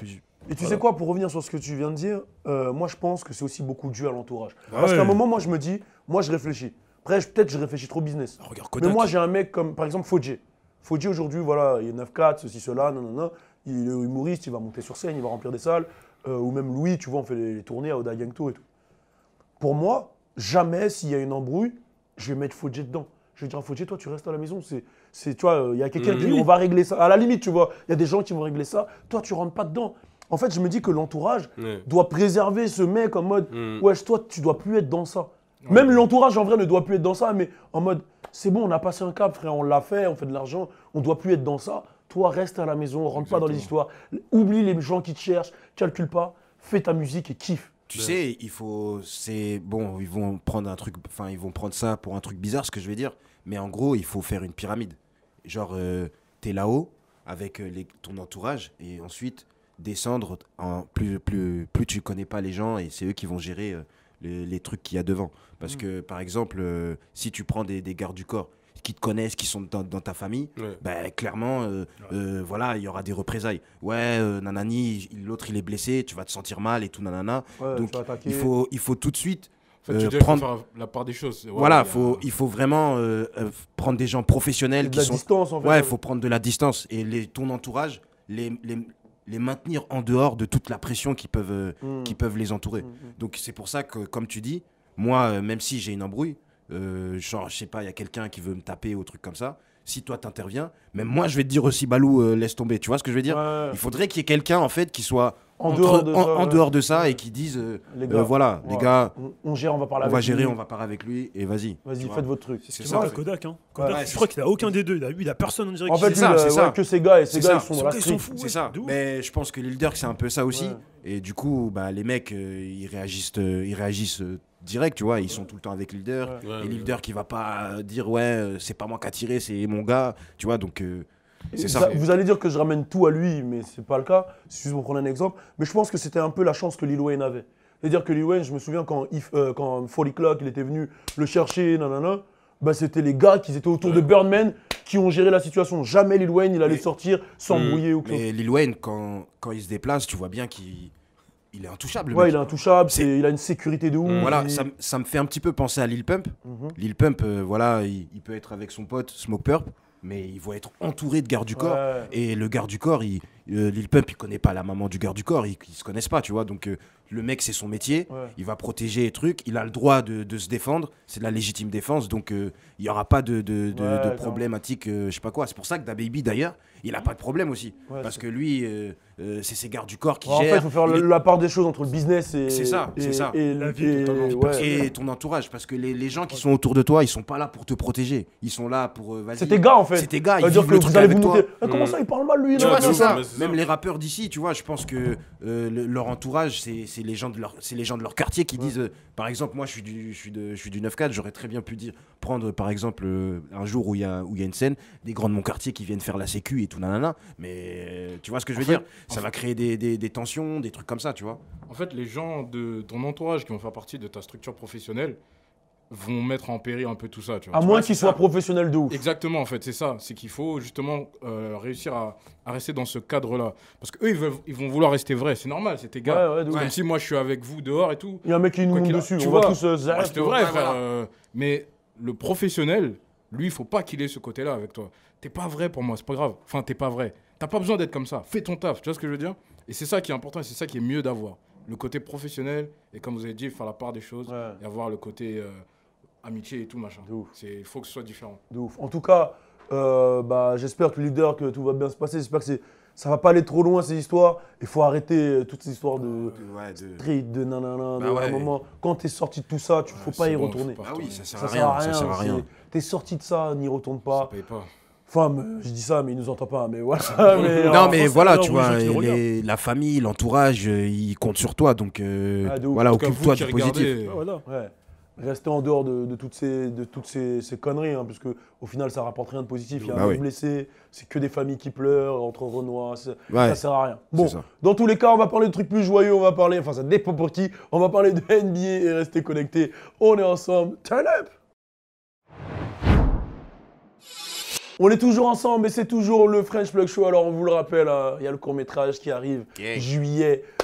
Speaker 3: Et tu sais quoi, pour revenir sur ce que tu viens de dire, moi je pense que c'est aussi beaucoup dû à l'entourage. Parce qu'à un moment, moi je me dis, moi je réfléchis. Après, peut-être je réfléchis trop business.
Speaker 7: Regarde Kodak.
Speaker 3: Mais moi j'ai un mec comme par exemple Fodje. Fodje aujourd'hui, voilà, il est 9-4, ceci, cela, non. Il est humoriste, il va monter sur scène, il va remplir des salles. Ou même Louis, tu vois, on fait les tournées à Oda Gangto et tout. Pour moi, jamais s'il y a une embrouille, je vais mettre Fodje dedans. Je vais dire à Fodje, toi tu restes à la maison, tu vois, il y a quelqu'un qui dit on va régler ça. À la limite, tu vois, il y a des gens qui vont régler ça, toi tu rentres pas dedans. En fait, je me dis que l'entourage doit préserver ce mec en mode wesh, toi tu dois plus être dans ça. Même l'entourage en vrai ne doit plus être dans ça, mais en mode c'est bon, on a passé un cap, frère, on l'a fait, on fait de l'argent, on doit plus être dans ça. Toi, reste à la maison, rentre pas dans les histoires, oublie les gens qui te cherchent, calcule pas, fais ta musique et kiffe.
Speaker 6: Tu sais, ils vont prendre ils vont prendre ça pour un truc bizarre, ce que je vais dire. Mais en gros, il faut faire une pyramide. Genre, t'es là-haut avec ton entourage et ensuite descendre plus tu connais pas les gens et c'est eux qui vont gérer les trucs qu'il y a devant. Parce que, par exemple, si tu prends des gardes du corps qui te connaissent, qui sont dans ta famille, clairement, voilà, il y aura des représailles. Ouais, nanani, l'autre il est blessé, tu vas te sentir mal et tout, nanana. Donc, il faut tout de suite
Speaker 5: prendre faire la part des choses.
Speaker 6: Voilà, il faut vraiment prendre des gens professionnels qui sont.
Speaker 3: Distance, en fait.
Speaker 6: Ouais, il faut prendre de la distance et ton entourage, les maintenir en dehors de toute la pression qui peuvent les entourer. Donc c'est pour ça que, comme tu dis, moi, même si j'ai une embrouille, genre, je sais pas, il y a quelqu'un qui veut me taper ou truc comme ça, si toi t'interviens, même moi je vais te dire aussi Balou, laisse tomber, tu vois ce que je veux dire? Il faudrait qu'il y ait quelqu'un en fait qui soit en dehors de ça et qui dise les gars,
Speaker 3: on gère, on va parler
Speaker 6: avec lui. On va parler avec lui et vas-y.
Speaker 3: Vas-y, faites votre truc.
Speaker 7: C'est ça, Kodak. Je crois qu'il a aucun des deux. Il a personne, on dirait.
Speaker 3: En fait, c'est ça. Que ces gars, ils sont dans la street.
Speaker 6: C'est ça. Mais je pense que Lil Durk, c'est un peu ça aussi. Et du coup, les mecs, ils réagissent direct, tu vois. Ils sont tout le temps avec Lil Durk. Et Lil Durk, il va pas dire c'est pas moi qui a tiré, c'est mon gars. Tu vois, donc. C'est ça.
Speaker 3: Vous allez dire que je ramène tout à lui, mais c'est pas le cas. Si je vous prendre un exemple. Mais je pense que c'était un peu la chance que Lil Wayne avait. C'est-à-dire que Lil Wayne, je me souviens quand 40 Clock, il était venu le chercher, c'était les gars qui étaient autour de Birdman qui ont géré la situation. Jamais Lil Wayne, il allait sortir s'embrouiller ou quoi.
Speaker 6: Mais Lil Wayne, quand il se déplace, tu vois bien qu'il est intouchable.
Speaker 3: Ouais, il est intouchable, il a une sécurité de ouf.
Speaker 6: Voilà, ça me fait un petit peu penser à Lil Pump. Lil Pump, voilà, il peut être avec son pote Smoke Purp, mais il va être entouré de gardes du corps. Et le garde du corps, Lil Pump, il connaît pas la maman du garde du corps, ils se connaissent pas, tu vois. Donc le mec, c'est son métier, il va protéger les trucs, il a le droit de se défendre, c'est de la légitime défense, donc il n'y aura pas de problématique, je sais pas quoi. C'est pour ça que DaBaby, d'ailleurs, il a pas de problème aussi. Parce que lui, c'est ses gardes du corps qui gèrent.
Speaker 3: En fait, il faut faire la part des choses entre le business et
Speaker 6: la vie et ton entourage. Parce que les gens qui sont autour de toi, ils sont pas là pour te protéger. Ils sont là pour.
Speaker 3: C'est tes gars, en fait.
Speaker 6: C'est tes gars, ils vivent le truc avec toi.
Speaker 3: Comment ça, il parle mal, lui?
Speaker 6: Tu vois, c'est ça. Même les rappeurs d'ici, tu vois, je pense que leur entourage, c'est les gens de leur quartier qui disent. Par exemple, moi, je suis du 9-4, j'aurais très bien pu prendre, par exemple, un jour où il y a une scène, des grands de mon quartier qui viennent faire la sécu et tout, nanana. Mais tu vois ce que je veux dire? Ça va créer des tensions, des trucs comme ça, tu vois.
Speaker 5: En fait, les gens de ton entourage qui vont faire partie de ta structure professionnelle vont mettre en péril un peu tout ça, tu vois.
Speaker 3: À moins qu'ils soient professionnels de ouf.
Speaker 5: Exactement, en fait, c'est ça. C'est qu'il faut justement réussir à rester dans ce cadre-là. Parce qu'eux, ils vont vouloir rester vrais. C'est normal, c'est tes gars. Comme si moi, je suis avec vous dehors et tout.
Speaker 3: Il y a un mec qui nous monte dessus. On va tous...
Speaker 5: reste vrai, frère. Mais le professionnel, Lui, il faut pas qu'il ait ce côté-là avec toi. T'es pas vrai pour moi, c'est pas grave. Enfin, t'es pas vrai. T'as pas besoin d'être comme ça. Fais ton taf, tu vois ce que je veux dire? Et c'est ça qui est important et c'est ça qui est mieux d'avoir. Le côté professionnel et comme vous avez dit, faire la part des choses et avoir le côté amitié et tout machin. Il faut que ce soit différent.
Speaker 3: De ouf. En tout cas, j'espère que leader, que tout va bien se passer. J'espère que ça va pas aller trop loin ces histoires. Il faut arrêter toutes ces histoires de street, de nanana. À un moment, quand t'es sorti de tout ça, faut pas y retourner.
Speaker 6: Ah oui, ça sert à rien. Ça sert à rien.
Speaker 3: T'es sorti de ça, n'y retourne pas.
Speaker 5: Ça paye pas.
Speaker 3: Enfin, je dis ça, mais il nous entend pas. Mais voilà.
Speaker 6: Non, mais voilà, tu vois, la famille, l'entourage, ils comptent sur toi. Donc voilà, occupe-toi du positif.
Speaker 3: Ouais. Restez en dehors de toutes ces conneries, hein, parce qu'au final, ça rapporte rien de positif. Il y a un blessé, c'est que des familles qui pleurent, entre Renois, ça sert à rien. Bon, dans tous les cas, on va parler de trucs plus joyeux, enfin ça dépend pour qui, on va parler de NBA et restez connectés. On est ensemble, turn up! On est toujours ensemble et c'est toujours le French Plug Show. Alors on vous le rappelle, il y a le court-métrage qui arrive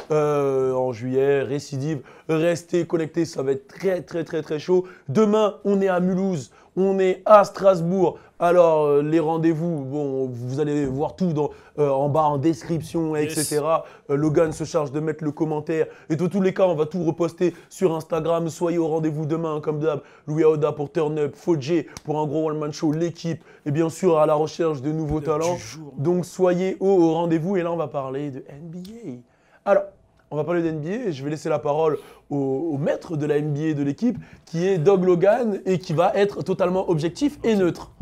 Speaker 3: en juillet, Récidive. Restez connectés, ça va être très très très très chaud. Demain, on est à Mulhouse, on est à Strasbourg. Alors les rendez-vous, bon, vous allez voir tout en bas en description, etc. Logan se charge de mettre le commentaire. Et dans tous les cas, on va tout reposter sur Instagram. Soyez au rendez-vous demain, comme d'hab. Louis Aoda pour Turn Up, Fodje pour un gros one-man show, l'équipe. Et bien sûr, à la recherche de nouveaux talents. Donc soyez au rendez-vous. Et là, on va parler de NBA. Alors, on va parler de NBA et je vais laisser la parole au maître de la NBA de l'équipe, qui est Doug Logan et qui va être totalement objectif et neutre.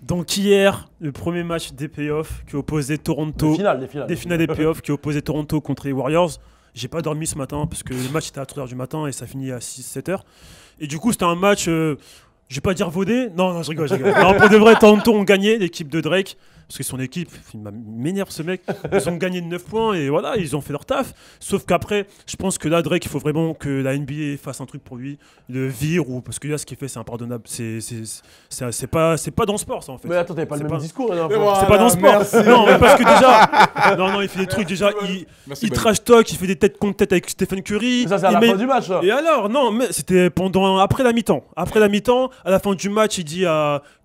Speaker 7: Donc hier, le premier match des playoffs qui opposait Toronto, des finales des playoffs qui opposait Toronto contre les Warriors. J'ai pas dormi ce matin parce que le match était à 3h du matin et ça finit à 6-7h. Et du coup, c'était un match, je vais pas dire vaudé. Non, je rigole. Non, pour de vrai, Toronto ont gagné, l'équipe de Drake. Parce que son équipe, il m'énerve ce mec. Ils ont gagné de 9 points et voilà, ils ont fait leur taf. Sauf qu'après, je pense que là, Drake, il faut vraiment que la NBA fasse un truc pour lui, le vire, parce que là, ce qu'il fait, c'est impardonnable. C'est pas dans le sport, ça, en fait.
Speaker 3: Mais attends, t'avais pas le même discours.
Speaker 7: C'est pas dans le sport. Non, mais parce que déjà, non, il fait des trucs déjà. Il trash talk, il fait des têtes contre tête avec Stephen Curry.
Speaker 3: Ça, c'est à la fin du match, là.
Speaker 7: Et alors, non, mais c'était après la mi-temps. Après la mi-temps, à la fin du match, il dit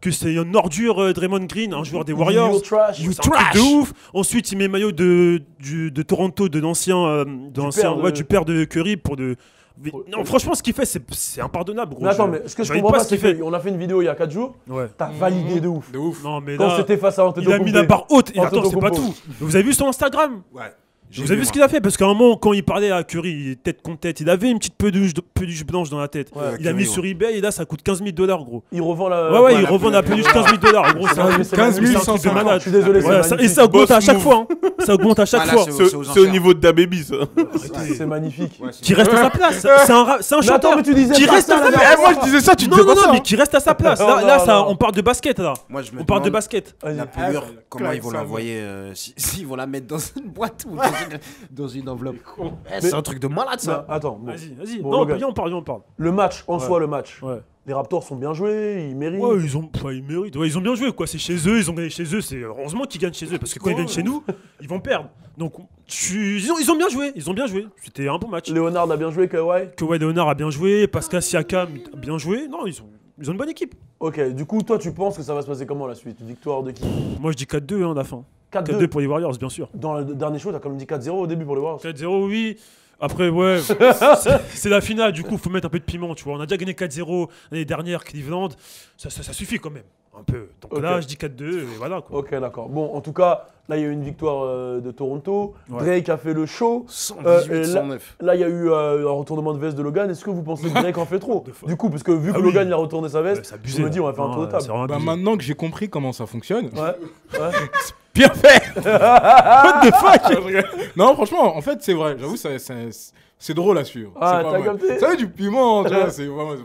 Speaker 7: que c'est une ordure, Draymond Green, un joueur des Warriors. You trash. De ouf. Ensuite, il met le maillot de Toronto, du père de Curry pour de. Non, franchement, ce qu'il fait, c'est impardonnable, gros.
Speaker 3: Mais attends, mais ce que je comprends pas, c'est qu'on a fait une vidéo il y a 4 jours. T'as validé de ouf.
Speaker 7: Non, mais
Speaker 3: quand c'était face à Antetokounmpo.
Speaker 7: Il a mis la barre haute. Et attends, c'est pas tout. Vous avez vu son Instagram? Ouais. Vous avez vu ce qu'il a fait? Parce qu'à un moment, quand il parlait à Curry, tête contre tête, il avait une petite peluche blanche dans la tête. Ouais, il a mis sur eBay et là, ça coûte $15 000, gros.
Speaker 3: Il revend la.
Speaker 7: Ouais, il revend la peluche $15 000, gros. C'est 15 000 de malade.
Speaker 3: Je suis désolé,
Speaker 7: et ça augmente à chaque fois. Ça augmente à chaque fois.
Speaker 4: C'est au niveau de DaBaby, ça.
Speaker 3: C'est magnifique.
Speaker 7: Qui reste à sa place. C'est un chanteur.
Speaker 3: Attends, mais tu disais.
Speaker 7: Qui reste à sa place.
Speaker 4: Moi, je disais ça, tu disais pas ça.
Speaker 7: Non, mais qui reste à sa place. Là, on parle de basket, là. On parle de basket.
Speaker 6: La pelure, comment ils vont l'envoyer? S'ils vont la mettre dans une boîte ou dans une enveloppe. C'est un truc de malade, ça.
Speaker 3: Attends,
Speaker 7: vas-y. Non, viens, on parle.
Speaker 3: Le match, en soi, le match. Les Raptors sont bien joués, ils méritent.
Speaker 7: Ouais, ils méritent. Ouais, ils ont bien joué, quoi. C'est chez eux, ils ont gagné chez eux. C'est heureusement qu'ils gagnent chez eux, parce que quand ils gagnent chez nous, ils vont perdre. Donc, ils ont bien joué. C'était un bon match.
Speaker 3: Leonard a bien joué, Kawhi.
Speaker 7: Kawhi Leonard a bien joué. Pascal Siakam a bien joué. Non, ils ont une bonne équipe.
Speaker 3: Ok, du coup, toi, tu penses que ça va se passer comment la suite? Victoire de qui?
Speaker 7: Moi, je dis 4-2 à la fin. 4-2 pour les Warriors, bien sûr.
Speaker 3: Dans le dernier show, t'as quand même dit 4-0 au début pour les Warriors.
Speaker 7: 4-0, oui. Après, ouais, c'est la finale, du coup, faut mettre un peu de piment, tu vois. On a déjà gagné 4-0 l'année dernière, Cleveland. Ça suffit quand même, un peu. Donc là, je dis 4-2, et voilà, quoi.
Speaker 3: Ok, d'accord. Bon, en tout cas, là, il y a eu une victoire de Toronto. Drake a fait le show.
Speaker 6: 118-109.
Speaker 3: Là, il y a eu un retournement de veste de Logan. Est-ce que vous pensez que Drake en fait trop? Du coup, parce que vu que Logan il a retourné sa veste, je me dis, on va faire un tour de table.
Speaker 5: Maintenant que j'ai compris comment ça fonctionne.
Speaker 4: Bien fait.
Speaker 5: What the fuck? Non, franchement, en fait, c'est vrai. J'avoue, c'est drôle à suivre.
Speaker 3: Ah, t'as capté?
Speaker 5: Ça va du piment, tu vois, c'est pas mal.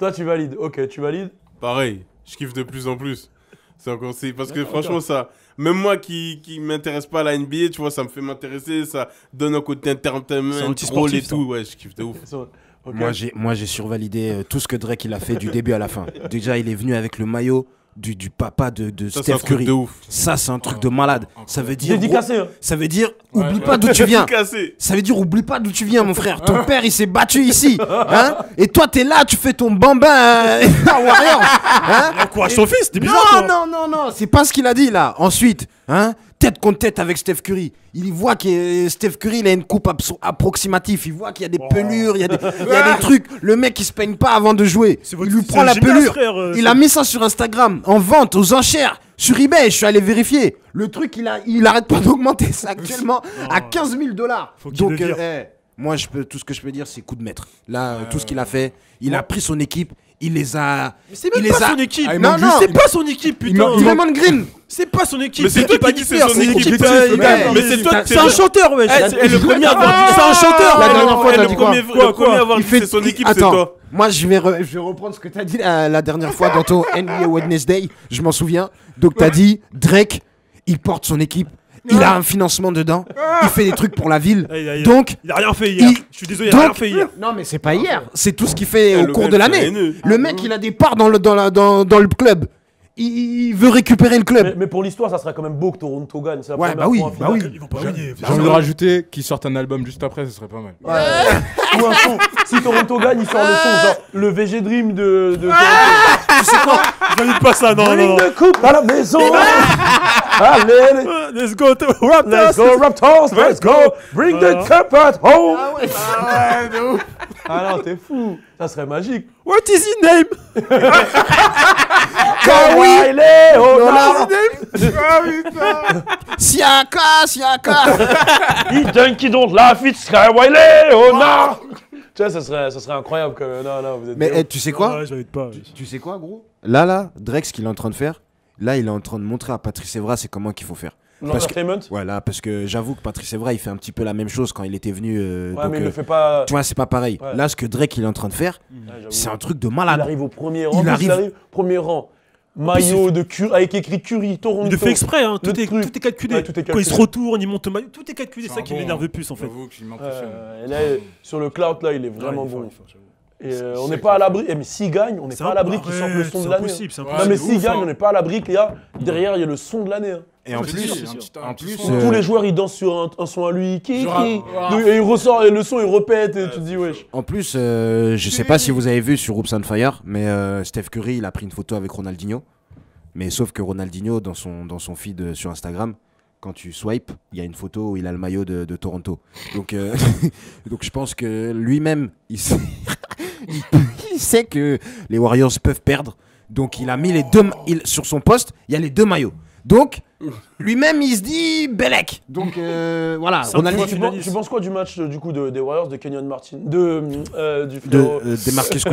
Speaker 3: Toi, tu valides. Ok, tu valides?
Speaker 4: Pareil, je kiffe de plus en plus. Parce que franchement, ça, même moi qui m'intéresse pas à la NBA, tu vois, ça me fait m'intéresser, ça donne un côté entertainment, drôle et tout. Ouais, je kiffe de ouf.
Speaker 6: Okay. Moi, j'ai survalidé tout ce que Drake il a fait du début à la fin. Déjà, il est venu avec le maillot du papa de
Speaker 4: Ça, c'est
Speaker 6: Steph
Speaker 4: un truc
Speaker 6: Curry.
Speaker 4: de ouf.
Speaker 6: Ça, c'est un truc de malade. Ça veut dire.
Speaker 3: Dédicacé, hein.
Speaker 6: Ça veut dire, oublie pas d'où tu viens.
Speaker 4: Dédicacé.
Speaker 6: Ça veut dire, oublie pas d'où tu viens, mon frère. Ton père, il s'est battu ici. Hein, et toi, t'es là, tu fais ton bambin à Warriors. Hein.
Speaker 7: Il encourage son fils, c'était bizarre.
Speaker 6: Non, c'est pas ce qu'il a dit là. Ensuite, hein, tête contre tête avec Steph Curry. Il voit que Steph Curry, il a une coupe approximative. Il voit qu'il y a des pelures, il y a des trucs. Le mec, il se peigne pas avant de jouer. Il lui prend la pelure. Il a mis ça sur Instagram, en vente, aux enchères. Sur eBay, je suis allé vérifier. Le truc, il arrête pas d'augmenter. C'est actuellement à 15 000 $. Donc, moi, tout ce que je peux dire, c'est coup de maître. Là, tout ce qu'il a fait, il a pris son équipe. Il les a.
Speaker 7: Mais c'est même pas son équipe.
Speaker 6: Non,
Speaker 7: c'est pas son équipe, putain.
Speaker 6: Draymond Green.
Speaker 7: C'est pas son équipe.
Speaker 4: Mais c'est toi qui dis c'est son équipe.
Speaker 7: Mais c'est toi. C'est un chanteur, wesh.
Speaker 4: Le premier à avoir dit
Speaker 7: c'est un chanteur.
Speaker 6: La dernière fois,
Speaker 4: le premier à avoir dit c'est son équipe, c'est toi.
Speaker 6: Moi, je vais reprendre ce que t'as dit la dernière fois dans ton NBA Wednesday. Je m'en souviens. Donc, t'as dit Drake, il porte son équipe. Il a un financement dedans. Il fait des trucs pour la ville. Donc,
Speaker 7: il a rien fait hier. Je suis désolé, il a rien fait hier.
Speaker 6: Non, mais c'est pas hier. C'est tout ce qu'il fait au cours de l'année. Le mec, il a des parts dans le club. Il veut récupérer le club.
Speaker 3: Mais pour l'histoire, ça serait quand même beau que Toronto gagne.
Speaker 6: Ouais, bah oui.
Speaker 7: Ils vont pas gagner.
Speaker 5: J'ai envie de rajouter qu'ils sortent un album juste après, ce serait pas mal.
Speaker 3: Ou un son. Si Toronto gagne, il sort le son. Genre le VG Dream de Toronto.
Speaker 7: Tu sais quoi? Je valide pas ça, non.
Speaker 3: Bring the coupe à la maison. Allez,
Speaker 7: Let's go Raptors.
Speaker 3: let's go Raptors, let's go. Bring the cup at home. Ah non, t'es fou. Ça serait magique.
Speaker 7: What is his name?
Speaker 3: Kawhi Leonard.
Speaker 6: Siaka.
Speaker 3: He dunk don't laugh, it's Kawhi Leonard. Tu vois, ça serait incroyable que. Non, vous êtes.
Speaker 6: Mais tu sais quoi?
Speaker 7: Ouais, j'arrête pas.
Speaker 6: Tu sais quoi, gros? Là, Drake, ce qu'il est en train de faire, là, il est en train de montrer à Patrice Evra c'est comment qu'il faut faire.
Speaker 3: L'entertainment.
Speaker 6: Voilà, parce que j'avoue que Patrice Evra, il fait un petit peu la même chose quand il était venu.
Speaker 3: Ouais, mais il le fait pas.
Speaker 6: Tu vois, c'est pas pareil.
Speaker 3: Ouais.
Speaker 6: Là, ce que Drake il est en train de faire, c'est un truc de malade.
Speaker 3: Il arrive au premier rang. Il arrive premier rang. Maillot de Curry avec écrit Curry, Toronto.
Speaker 7: Il le fait exprès, hein. Tout est calculé.
Speaker 3: Ouais, tout est calculé.
Speaker 7: Quand il se retourne, il monte le maillot. Tout est calculé. C'est ça qui m'énerve le plus, en fait.
Speaker 3: Et là, sur le cloud, là, il est vraiment bon. Et on n'est pas à l'abri. Mais s'il gagne, on n'est pas à l'abri qu'il sorte le son de l'année.
Speaker 7: C'est impossible.
Speaker 3: Non, mais s'il gagne, on n'est pas à l'abri qu'il y a derrière, il y a le son de l'année.
Speaker 6: Et en plus,
Speaker 3: tous les joueurs ils dansent sur un son à lui, et il ressort et le son il répète et tu te dis wesh.
Speaker 6: En plus, je sais pas si vous avez vu sur Oops on Fire, mais Steph Curry il a pris une photo avec Ronaldinho. Mais sauf que Ronaldinho dans son feed sur Instagram, quand tu swipes, il y a une photo où il a le maillot de Toronto. Donc, donc je pense que lui-même il sait que les Warriors peuvent perdre. Donc il a mis les deux sur son poste, il y a les deux maillots. Donc lui-même il se dit Belek. Donc voilà.
Speaker 3: Tu penses quoi du match du coup des Warriors de Kenyon Martin, du frère
Speaker 6: de Marcus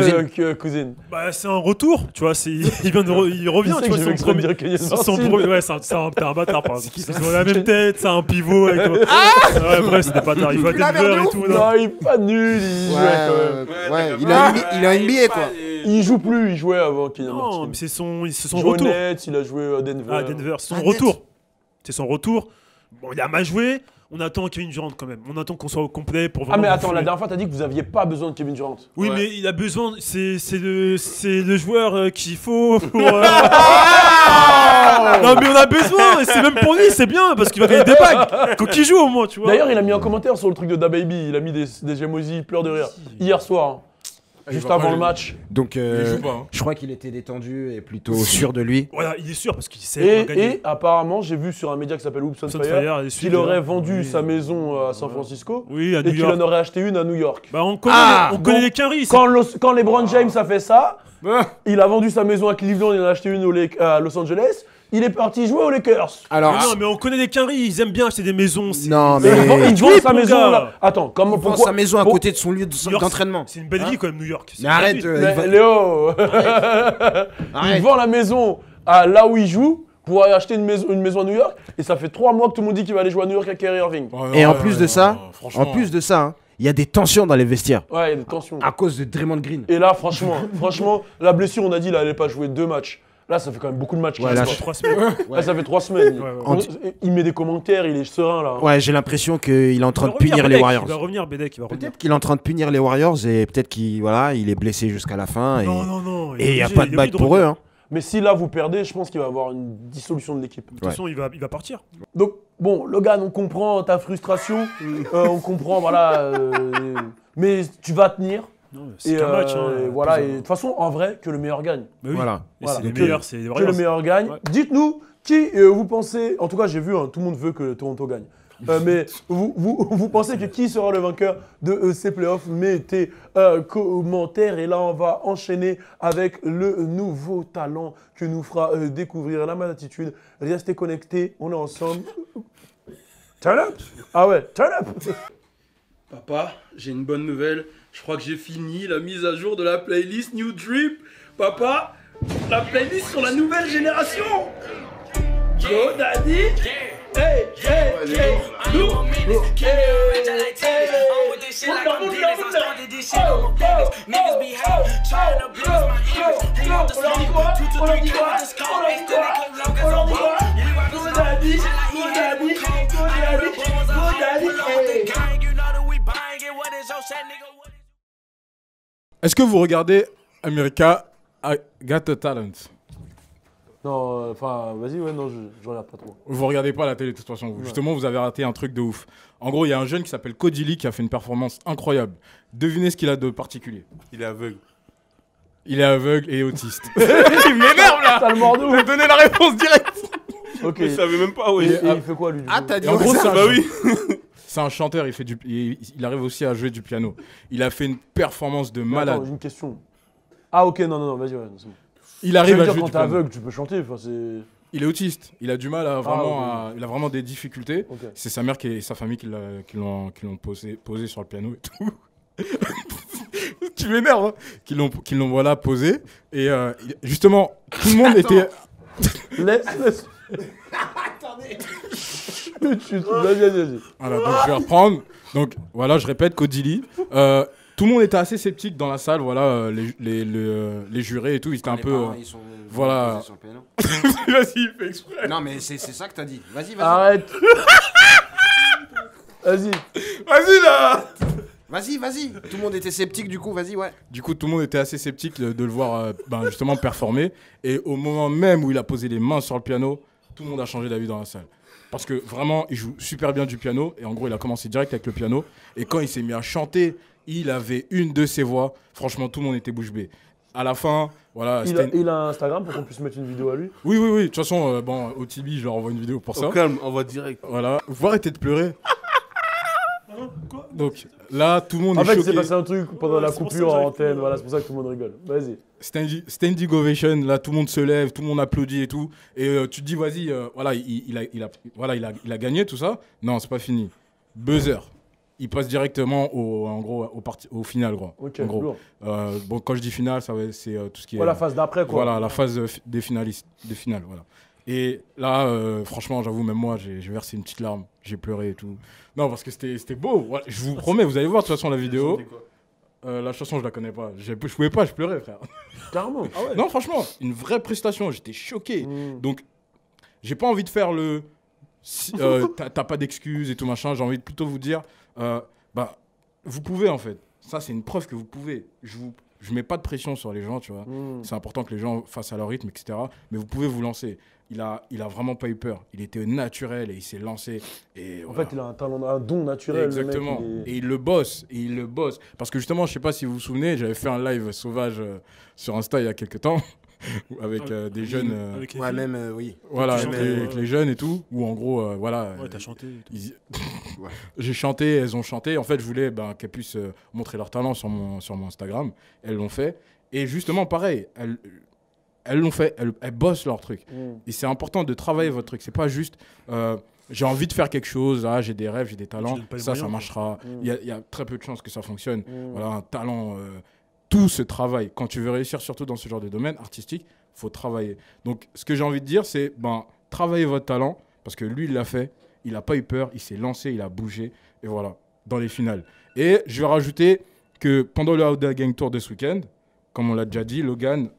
Speaker 3: Cousins.
Speaker 7: Bah c'est un retour, tu vois, il revient, tu vois, c'est un bâtard par exemple. Ils ont la même tête, c'est un pivot avec ouais, bref, c'est des bâtards, il va à Denver et tout.
Speaker 3: Non, il est pas nul, il jouait quand même.
Speaker 6: Ouais, il a NBA quoi.
Speaker 3: Il joue plus, il jouait avant Kenyon Martin.
Speaker 7: Non, mais c'est son retour.
Speaker 3: Il a joué à Denver.
Speaker 7: Ah, Denver, c'est son retour. C'est son retour. Bon, il a mal joué. On attend Kevin Durant quand même. On attend qu'on soit au complet pour vraiment.
Speaker 3: Ah, mais attends, la dernière fois, t'as dit que vous aviez pas besoin de Kevin Durant.
Speaker 7: Oui, mais il a besoin. C'est le joueur qu'il faut pour. Non, mais on a besoin. Et c'est même pour lui, c'est bien parce qu'il va gagner des bagues. Quand il joue au moins, tu vois.
Speaker 3: D'ailleurs, il a mis un commentaire sur le truc de DaBaby. Il a mis des emojis, il pleure de rire. Hier soir. Juste avant le match.
Speaker 6: Donc, je crois qu'il était détendu et plutôt sûr de lui.
Speaker 7: Voilà, il est sûr parce qu'il sait gagner.
Speaker 3: Et apparemment, j'ai vu sur un média qui s'appelle Oops on Fire qu'il aurait vendu sa maison à San Francisco et qu'il en aurait acheté une à New York.
Speaker 7: Bah, on connaît les Curry.
Speaker 3: Quand LeBron James a fait ça, il a vendu sa maison à Cleveland, il en a acheté une à Los Angeles. Il est parti jouer aux Lakers.
Speaker 7: Alors, non, mais on connaît les Curry, ils aiment bien acheter des maisons.
Speaker 6: Non, mais
Speaker 3: il vend sa maison là. Attends, comment
Speaker 6: pourquoi sa maison à côté de son lieu d'entraînement.
Speaker 7: C'est une belle vie quand même, New York.
Speaker 6: Mais arrête,
Speaker 3: Léo. Il vend la maison à là où il joue pour aller acheter une maison à New York et ça fait 3 mois que tout le monde dit qu'il va aller jouer à New York avec Kyrie Irving.
Speaker 6: Et en plus de ça, il y a des tensions dans les vestiaires.
Speaker 3: Ouais, il y a des tensions.
Speaker 6: À cause de Draymond Green.
Speaker 3: Et là, franchement, la blessure, on a dit, il allait pas jouer 2 matchs. Là, ça fait quand même beaucoup de matchs.
Speaker 7: Ouais, là, 3 semaines.
Speaker 3: Là, ça fait 3 semaines. Il met des commentaires, il est serein là.
Speaker 6: Ouais, j'ai l'impression qu'il est en train de punir les Warriors.
Speaker 7: Il va revenir, Bédek, il va revenir.
Speaker 6: Peut-être qu'il est en train de punir les Warriors et peut-être qu'il il est blessé jusqu'à la fin. Et
Speaker 7: non.
Speaker 6: Et il n'y a pas de bague pour eux. Hein.
Speaker 3: Mais si là vous perdez, je pense qu'il va y avoir une dissolution de l'équipe.
Speaker 7: De toute façon, il va partir.
Speaker 3: Donc, bon, Logan, on comprend ta frustration, on comprend, voilà, mais tu vas tenir.
Speaker 7: C'est qu'un match.
Speaker 3: Et voilà, et de toute façon, en vrai, que le meilleur gagne.
Speaker 7: Bah oui.
Speaker 6: Voilà.
Speaker 7: Et
Speaker 3: Voilà.
Speaker 7: c'est les meilleurs, c'est les
Speaker 3: Que le meilleur gagne.
Speaker 7: Ouais.
Speaker 3: Dites-nous qui vous pensez, en tout cas j'ai vu, hein, tout le monde veut que Toronto gagne. Mais vous pensez que qui sera le vainqueur de ces playoffs? Mettez un commentaire et là on va enchaîner avec le nouveau talent que nous fera découvrir la Malatitude. Restez connectés, on est ensemble. Turn up! Ah ouais, turn up!
Speaker 9: Papa, j'ai une bonne nouvelle. Je crois que j'ai fini la mise à jour de la playlist New Drip. Papa, la playlist sur la nouvelle génération. Go Daddy. Hey, hey, hey. Look, look, hey, hey.
Speaker 5: Est-ce que vous regardez America Got a Talent?
Speaker 3: Non, enfin, vas-y, ouais, non, je regarde pas trop.
Speaker 5: Vous regardez pas la télé de toute façon. Ouais. Justement, vous avez raté un truc de ouf. En gros, il y a un jeune qui s'appelle Cody Lee qui a fait une performance incroyable. Devinez ce qu'il a de particulier.
Speaker 4: Il est aveugle.
Speaker 5: Il est aveugle et autiste. Il m'énerve là.
Speaker 3: T'as le mordou.
Speaker 5: Je vais donner la réponse directe.
Speaker 3: Ok.
Speaker 4: Je savais même pas, ouais.
Speaker 3: Et il fait quoi lui du coup?
Speaker 6: t'as dit
Speaker 5: En gros, c'est un,
Speaker 4: Bah oui.
Speaker 5: c'est un chanteur. Il arrive aussi à jouer du piano. Il a fait une performance de
Speaker 3: Mais
Speaker 5: malade.
Speaker 3: attends, j'ai une question. Ah ok, non, vas-y, ouais, c'est bon.
Speaker 5: Il arrive à
Speaker 3: dire
Speaker 5: jouer
Speaker 3: quand
Speaker 5: du
Speaker 3: t'es
Speaker 5: piano.
Speaker 3: aveugle, tu peux chanter, enfin c'est...
Speaker 5: Il est autiste. Il a du mal à vraiment,
Speaker 3: ok.
Speaker 5: il a vraiment des difficultés.
Speaker 3: Ok.
Speaker 5: C'est sa mère et sa famille qui l'ont posé sur le piano et tout. Tu m'énerves, hein, qui l'ont voilà posé et justement tout le monde était.
Speaker 3: Laisse. Attendez. Vas-y.
Speaker 5: Voilà, donc je vais reprendre. Donc voilà, je répète, Cody Lee. Tout le monde était assez sceptique dans la salle, voilà, les jurés et tout, ils étaient un peu.
Speaker 6: Ils sont
Speaker 5: voilà.
Speaker 6: sur le piano.
Speaker 5: Vas-y, il fait exprès.
Speaker 6: Non, mais c'est ça que t'as dit. Vas-y.
Speaker 3: Arrête. Vas-y
Speaker 5: là.
Speaker 6: Vas-y. Tout le monde était sceptique, du coup, vas-y, ouais.
Speaker 5: Du coup, tout le monde était assez sceptique de le voir justement performer. Et au moment même où il a posé les mains sur le piano, tout le monde a changé d'avis dans la salle. Parce que vraiment, il joue super bien du piano. Et en gros, il a commencé direct avec le piano. Et quand il s'est mis à chanter, il avait une de ses voix. Franchement, tout le monde était bouche bée. À la fin, voilà.
Speaker 3: Il a un Instagram pour qu'on puisse mettre une vidéo à lui?
Speaker 5: Oui. De toute façon, au TB, je leur envoie une vidéo pour ça.
Speaker 4: Au calme, on va direct.
Speaker 5: Voilà. Vous arrêtez de pleurer. Donc là, tout le monde est choqué.
Speaker 3: En fait, il s'est passé un truc pendant la coupure en antenne. Voilà, c'est pour ça que tout le monde rigole. Vas-y.
Speaker 5: Standing ovation, là tout le monde se lève, tout le monde applaudit et tout. Et tu te dis, vas-y, voilà, il a gagné tout ça. Non, c'est pas fini. Buzzer. Il passe directement au final, gros.
Speaker 3: Ok,
Speaker 5: en gros.
Speaker 3: lourd.
Speaker 5: Bon, quand je dis finale, c'est tout ce qui est.
Speaker 3: Ouais, la phase d'après, quoi.
Speaker 5: Voilà, la phase des finalistes, des finales, voilà. Et là, franchement, j'avoue, même moi, j'ai versé une petite larme. J'ai pleuré et tout. Non, parce que c'était beau. Ouais, je vous promets, vous allez voir de toute façon la vidéo. La chanson, je la connais pas. Je pouvais pas, je pleurais, frère.
Speaker 3: Carrément. Ah ouais.
Speaker 5: Non, franchement, une vraie prestation. J'étais choqué. Donc, j'ai pas envie de faire le. T'as pas d'excuses et tout machin. J'ai envie de plutôt vous dire, vous pouvez en fait. Ça, c'est une preuve que vous pouvez. Je mets pas de pression sur les gens, tu vois. C'est important que les gens fassent à leur rythme, etc. Mais vous pouvez vous lancer. Il a vraiment pas eu peur. Il était naturel et il s'est lancé. Et
Speaker 3: en
Speaker 5: voilà.
Speaker 3: fait, il a un talent, un don naturel.
Speaker 5: Exactement.
Speaker 3: Le mec,
Speaker 5: Et il le bosse. Parce que justement, je sais pas si vous vous souvenez, j'avais fait un live sauvage sur Insta il y a quelques temps. Avec des jeunes.
Speaker 7: Avec les
Speaker 6: Ouais,
Speaker 7: filles.
Speaker 6: même, oui.
Speaker 5: Voilà,
Speaker 7: Tu
Speaker 5: avec
Speaker 7: chantais,
Speaker 5: les jeunes et tout. Où en gros, voilà.
Speaker 7: Ouais, t'as chanté. et tout.
Speaker 6: Ouais.
Speaker 5: J'ai chanté, elles ont chanté. En fait, je voulais qu'elles puissent montrer leur talent sur mon Instagram. Elles l'ont fait. Et justement, pareil, elles l'ont fait. Elles bossent leur truc. Et c'est important de travailler votre truc. C'est pas juste. J'ai envie de faire quelque chose, j'ai des rêves, j'ai des talents,
Speaker 7: donnes pas les
Speaker 5: ça
Speaker 7: moyens,
Speaker 5: marchera. Il y a très peu de chances que ça fonctionne. Voilà, un talent, tout se travaille. Quand tu veux réussir, surtout dans ce genre de domaine artistique, faut travailler. Donc, ce que j'ai envie de dire, c'est travaillez votre talent, parce que lui, il l'a fait, il n'a pas eu peur, il s'est lancé, il a bougé, et voilà, dans les finales. Et je vais rajouter que pendant le Ouda Gang Tour de ce week-end, comme on l'a déjà dit, Logan,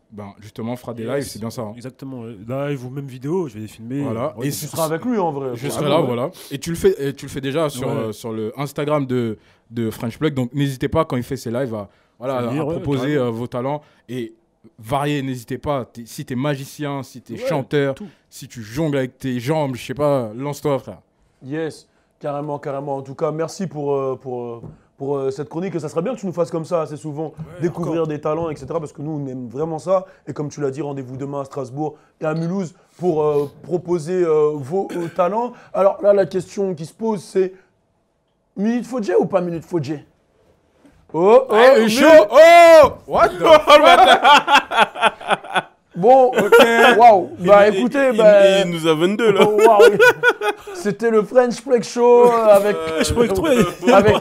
Speaker 5: justement, fera des lives, c'est bien ça. Hein.
Speaker 7: Exactement. Live ou même vidéo, je vais les filmer.
Speaker 5: Voilà.
Speaker 3: Et tu seras avec lui en vrai.
Speaker 5: Je serai là, voilà. Et tu le fais déjà sur le Instagram de French Plug. Donc n'hésitez pas quand il fait ses lives à proposer vos talents. Et varier, n'hésitez pas. Si t'es magicien, si t'es chanteur, si tu jongles avec tes jambes, je sais pas, lance-toi, frère.
Speaker 3: Yes, carrément, carrément. En tout cas, merci pour cette chronique. Et ça serait bien que tu nous fasses comme ça assez souvent, découvrir des talents, etc. Parce que nous, on aime vraiment ça. Et comme tu l'as dit, rendez-vous demain à Strasbourg et à Mulhouse pour proposer vos talents. Alors là, la question qui se pose, c'est Minute Fodjé ou pas Minute Fodjé? Oh,
Speaker 5: chaud! Oh! What the fuck?
Speaker 3: Bon, waouh, bah écoutez,
Speaker 4: il nous a 22 là.
Speaker 3: C'était le French Flex Show avec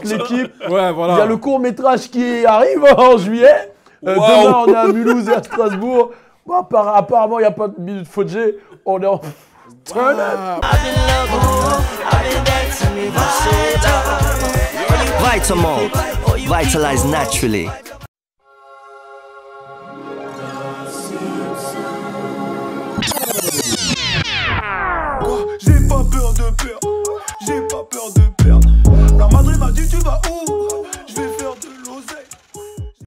Speaker 3: l'équipe.
Speaker 5: Ouais, voilà.
Speaker 3: Il y a le court-métrage qui arrive en juillet. Demain, on est à Mulhouse et à Strasbourg. Bon, apparemment, il n'y a pas de Minute Fodjé. On est en...
Speaker 2: Vitamalt, vitalize naturally.
Speaker 8: J'ai pas peur de perdre, j'ai pas peur de perdre. La madre m'a dit tu vas où?